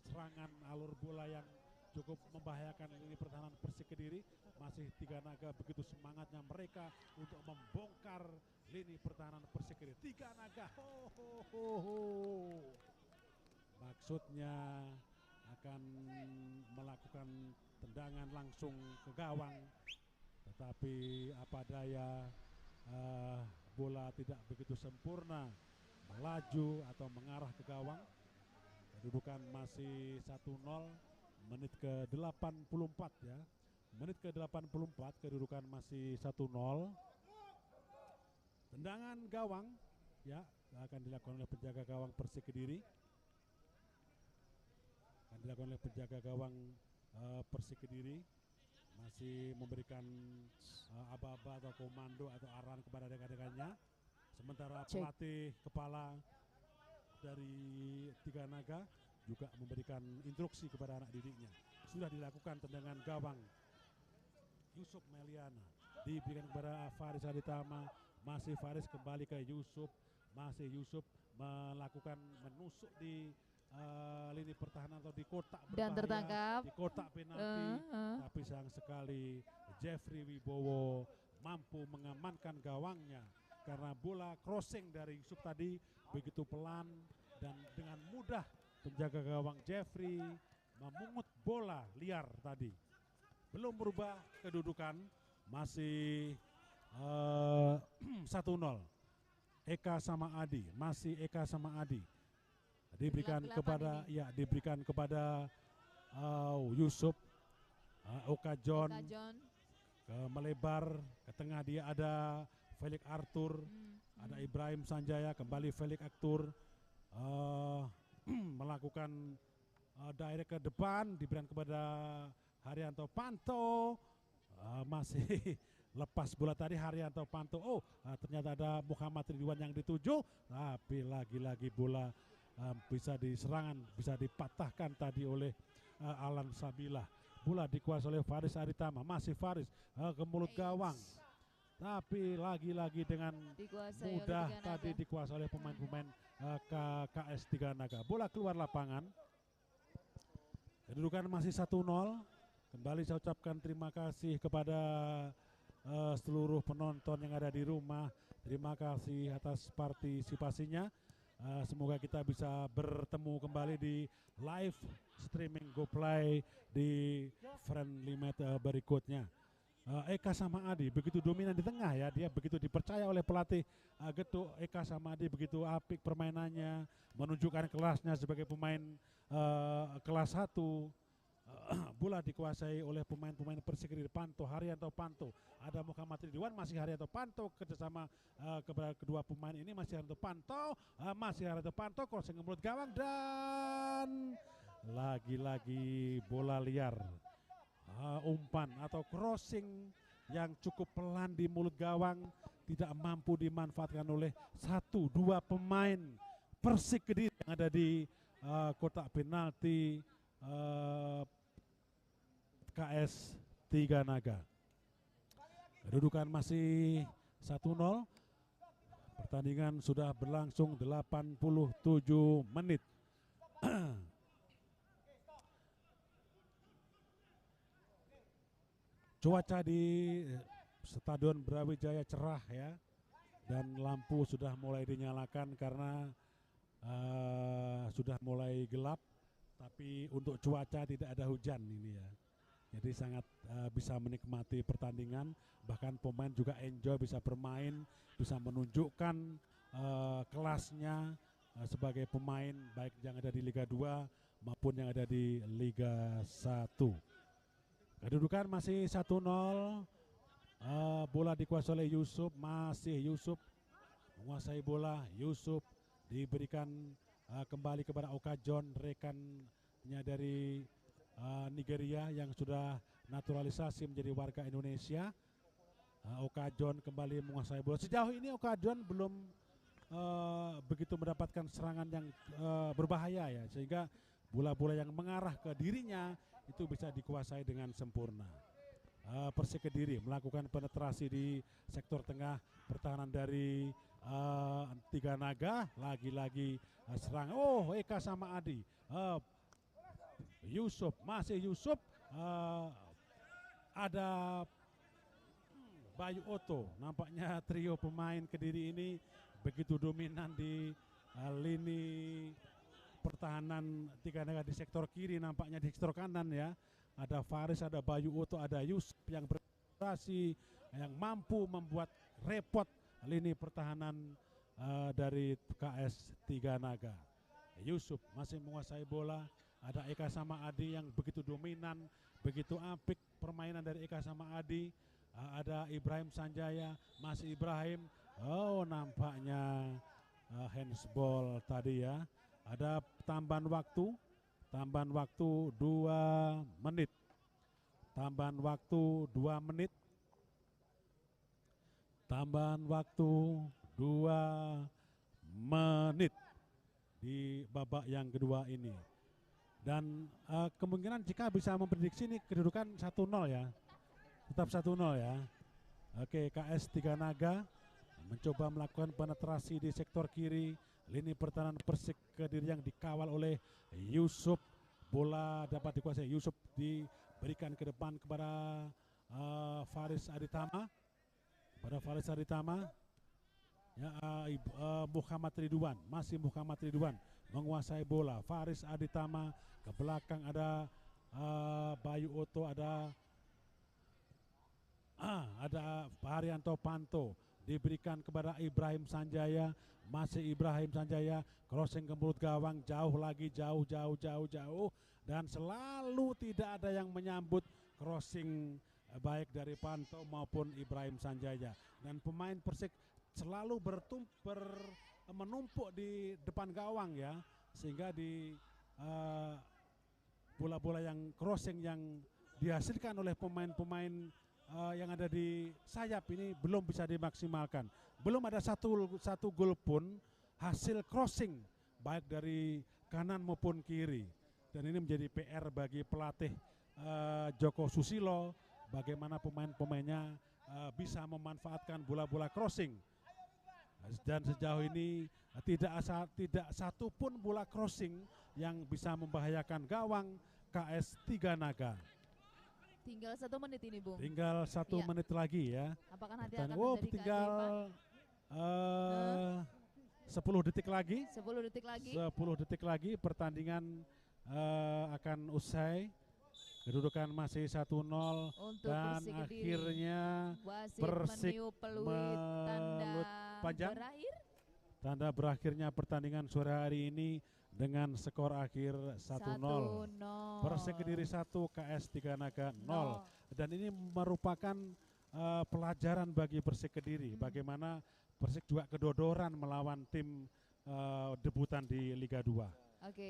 serangan alur bola yang cukup membahayakan lini pertahanan Persik Kediri. Masih Tiga Naga, begitu semangatnya mereka untuk membongkar lini pertahanan Persik Kediri. Tiga Naga, maksudnya akan melakukan tendangan langsung ke gawang, tetapi apa daya, bola tidak begitu sempurna melaju atau mengarah ke gawang. Kedudukan masih 1-0, menit ke-84 ya. Menit ke-84, kedudukan masih 1-0. Tendangan gawang ya akan dilakukan oleh penjaga gawang Persik Kediri. Akan dilakukan oleh penjaga gawang Persik Kediri. Masih memberikan aba-aba atau komando atau arahan kepada rekan-rekannya. Sementara pelatih kepala dari Tiga Naga juga memberikan instruksi kepada anak didiknya. Sudah dilakukan tendangan gawang. Yusuf Meliana diberikan kepada Faris Aditama. Masih Faris kembali ke Yusuf. Masih Yusuf melakukan menusuk di lini pertahanan atau di kotak berbahaya, dan tertangkap di kotak penalti. Tapi sayang sekali Jeffrey Wibowo mampu mengamankan gawangnya karena bola crossing dari Yusuf tadi begitu pelan dan dengan mudah penjaga gawang Jeffrey memungut bola liar tadi. Belum berubah kedudukan, masih 1-0. Eka sama Adi, masih Eka sama Adi. Diberikan kepada diberikan kepada Yusuf. Oka John melebar ke tengah, dia ada Felix Arthur, ada Ibrahim Sanjaya, kembali Felix Arthur melakukan direct ke depan, diberikan kepada Haryanto Panto, masih lepas bola tadi Haryanto Panto. Ternyata ada Muhammad Ridwan yang dituju, tapi lagi-lagi bola bisa diserangan, bisa dipatahkan tadi oleh Alan Sabila. Bola dikuasai oleh Faris Aritama, masih Faris ke mulut gawang, tapi lagi-lagi dengan mudah tadi dikuasai oleh pemain-pemain KS Tiga Naga. Bola keluar lapangan, kedudukan masih 1-0. Kembali saya ucapkan terima kasih kepada seluruh penonton yang ada di rumah. Terima kasih atas partisipasinya. Semoga kita bisa bertemu kembali di live streaming GoPlay di friendly match berikutnya. Eka sama Adi begitu dominan di tengah ya, dia begitu dipercaya oleh pelatih Getuk. Eka sama Adi begitu apik permainannya, menunjukkan kelasnya sebagai pemain kelas 1. Bola dikuasai oleh pemain-pemain Persik Kediri. Panto, Haryanto Panto, ada Muhammad Ridwan, masih Haryanto Panto kerjasama kepada kedua pemain ini. Masih Haryanto Panto, crossing ke mulut gawang dan lagi-lagi bola liar, umpan atau crossing yang cukup pelan di mulut gawang, tidak mampu dimanfaatkan oleh 1-2 pemain Persik Kediri yang ada di kotak penalti KS Tiga Naga. Kedudukan masih 1-0. Pertandingan sudah berlangsung 87 menit. Cuaca di Stadion Brawijaya cerah ya, dan lampu sudah mulai dinyalakan karena sudah mulai gelap. Tapi untuk cuaca tidak ada hujan ini ya. Jadi sangat bisa menikmati pertandingan, bahkan pemain juga enjoy, bisa bermain, bisa menunjukkan kelasnya sebagai pemain baik yang ada di Liga 2 maupun yang ada di Liga 1. Kedudukan masih 1-0. Bola dikuasai oleh Yusuf, masih Yusuf menguasai bola. Yusuf diberikan kembali kepada Oka John, rekannya dari Nigeria yang sudah naturalisasi menjadi warga Indonesia. Oka John kembali menguasai bola. Sejauh ini Oka John belum begitu mendapatkan serangan yang berbahaya ya, sehingga bola-bola yang mengarah ke dirinya itu bisa dikuasai dengan sempurna. Persik Kediri melakukan penetrasi di sektor tengah, pertahanan dari Tiga Naga, lagi-lagi serang. Oh, Eka sama Adi, Yusuf, masih Yusuf, ada Bayu Oto. Nampaknya trio pemain Kediri ini begitu dominan di lini pertahanan Tiga Naga di sektor kiri, nampaknya di sektor kanan ya. Ada Faris, ada Bayu Oto, ada Yusuf yang berprestasi, yang mampu membuat repot lini pertahanan dari KS Tiga Naga. Yusuf masih menguasai bola, ada Eka sama Adi yang begitu dominan, begitu apik permainan dari Eka sama Adi. Ada Ibrahim Sanjaya, masih Ibrahim. Oh, nampaknya handsball tadi ya. Ada tambahan waktu 2 menit. Tambahan waktu 2 menit. Tambahan waktu 2 menit di babak yang kedua ini. Dan kemungkinan jika bisa memprediksi ini kedudukan 1-0 ya. Tetap 1-0 ya. Oke, KS Tiga Naga mencoba melakukan penetrasi di sektor kiri. Lini pertahanan Persik Kediri yang dikawal oleh Yusuf. Bola dapat dikuasai. Yusuf diberikan ke depan kepada Faris Aditama. Ya, Muhammad Ridwan, masih Muhammad Ridwan menguasai bola. Faris Aditama ke belakang, ada Bayu Oto, ada Haryanto Panto, diberikan kepada Ibrahim Sanjaya. Masih Ibrahim Sanjaya, crossing ke mulut gawang, jauh lagi, jauh, dan selalu tidak ada yang menyambut crossing baik dari Panto maupun Ibrahim Sanjaya. Dan pemain Persik selalu menumpuk di depan gawang ya, sehingga di bola-bola yang crossing yang dihasilkan oleh pemain-pemain yang ada di sayap ini belum bisa dimaksimalkan. Belum ada satu gol pun hasil crossing baik dari kanan maupun kiri. Dan ini menjadi PR bagi pelatih Joko Susilo, bagaimana pemain-pemainnya bisa memanfaatkan bola-bola crossing. Dan sejauh ini tidak satu pun bola crossing yang bisa membahayakan gawang KS Tiga Naga. Tinggal 1 menit ini, Bung. Tinggal 1 menit lagi ya. Apakah nanti akan tinggal 10 detik lagi. 10 detik lagi. 10 detik lagi pertandingan akan usai. Kedudukan masih 1-0 dan akhirnya Persik melut panjang. Tanda berakhirnya pertandingan sore hari ini dengan skor akhir 1-0. Persik Kediri 1, KS Tiga Naga 0. Dan ini merupakan pelajaran bagi Persik Kediri, bagaimana Persik juga kedodoran melawan tim debutan di Liga 2.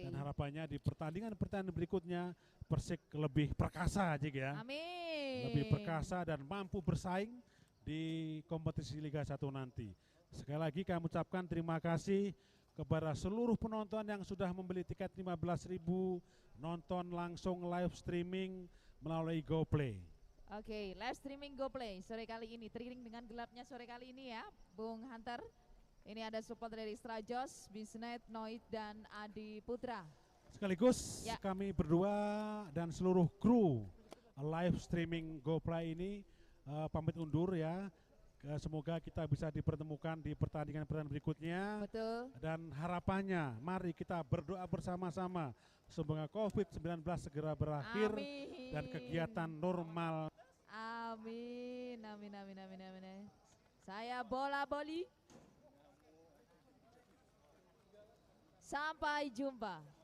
Dan harapannya di pertandingan berikutnya Persik lebih perkasa aja ya. Amin. Lebih perkasa dan mampu bersaing di kompetisi Liga 1 nanti. Sekali lagi kami ucapkan terima kasih kepada seluruh penonton yang sudah membeli tiket 15.000, nonton langsung live streaming melalui GoPlay. Oke, live streaming GoPlay sore kali ini teriring dengan gelapnya sore kali ini ya, Bung Hunter. Ini ada support dari Strajos, Bisnet, Noid, dan Adi Putra. Sekaligus kami berdua dan seluruh kru live streaming GoPlay ini pamit undur ya. Semoga kita bisa dipertemukan di pertandingan-pertandingan berikutnya. Betul. Dan harapannya mari kita berdoa bersama-sama semoga COVID-19 segera berakhir. Amin. Dan kegiatan normal. Amin, amin, amin, amin, amin. Saya bola boli. Sampai jumpa.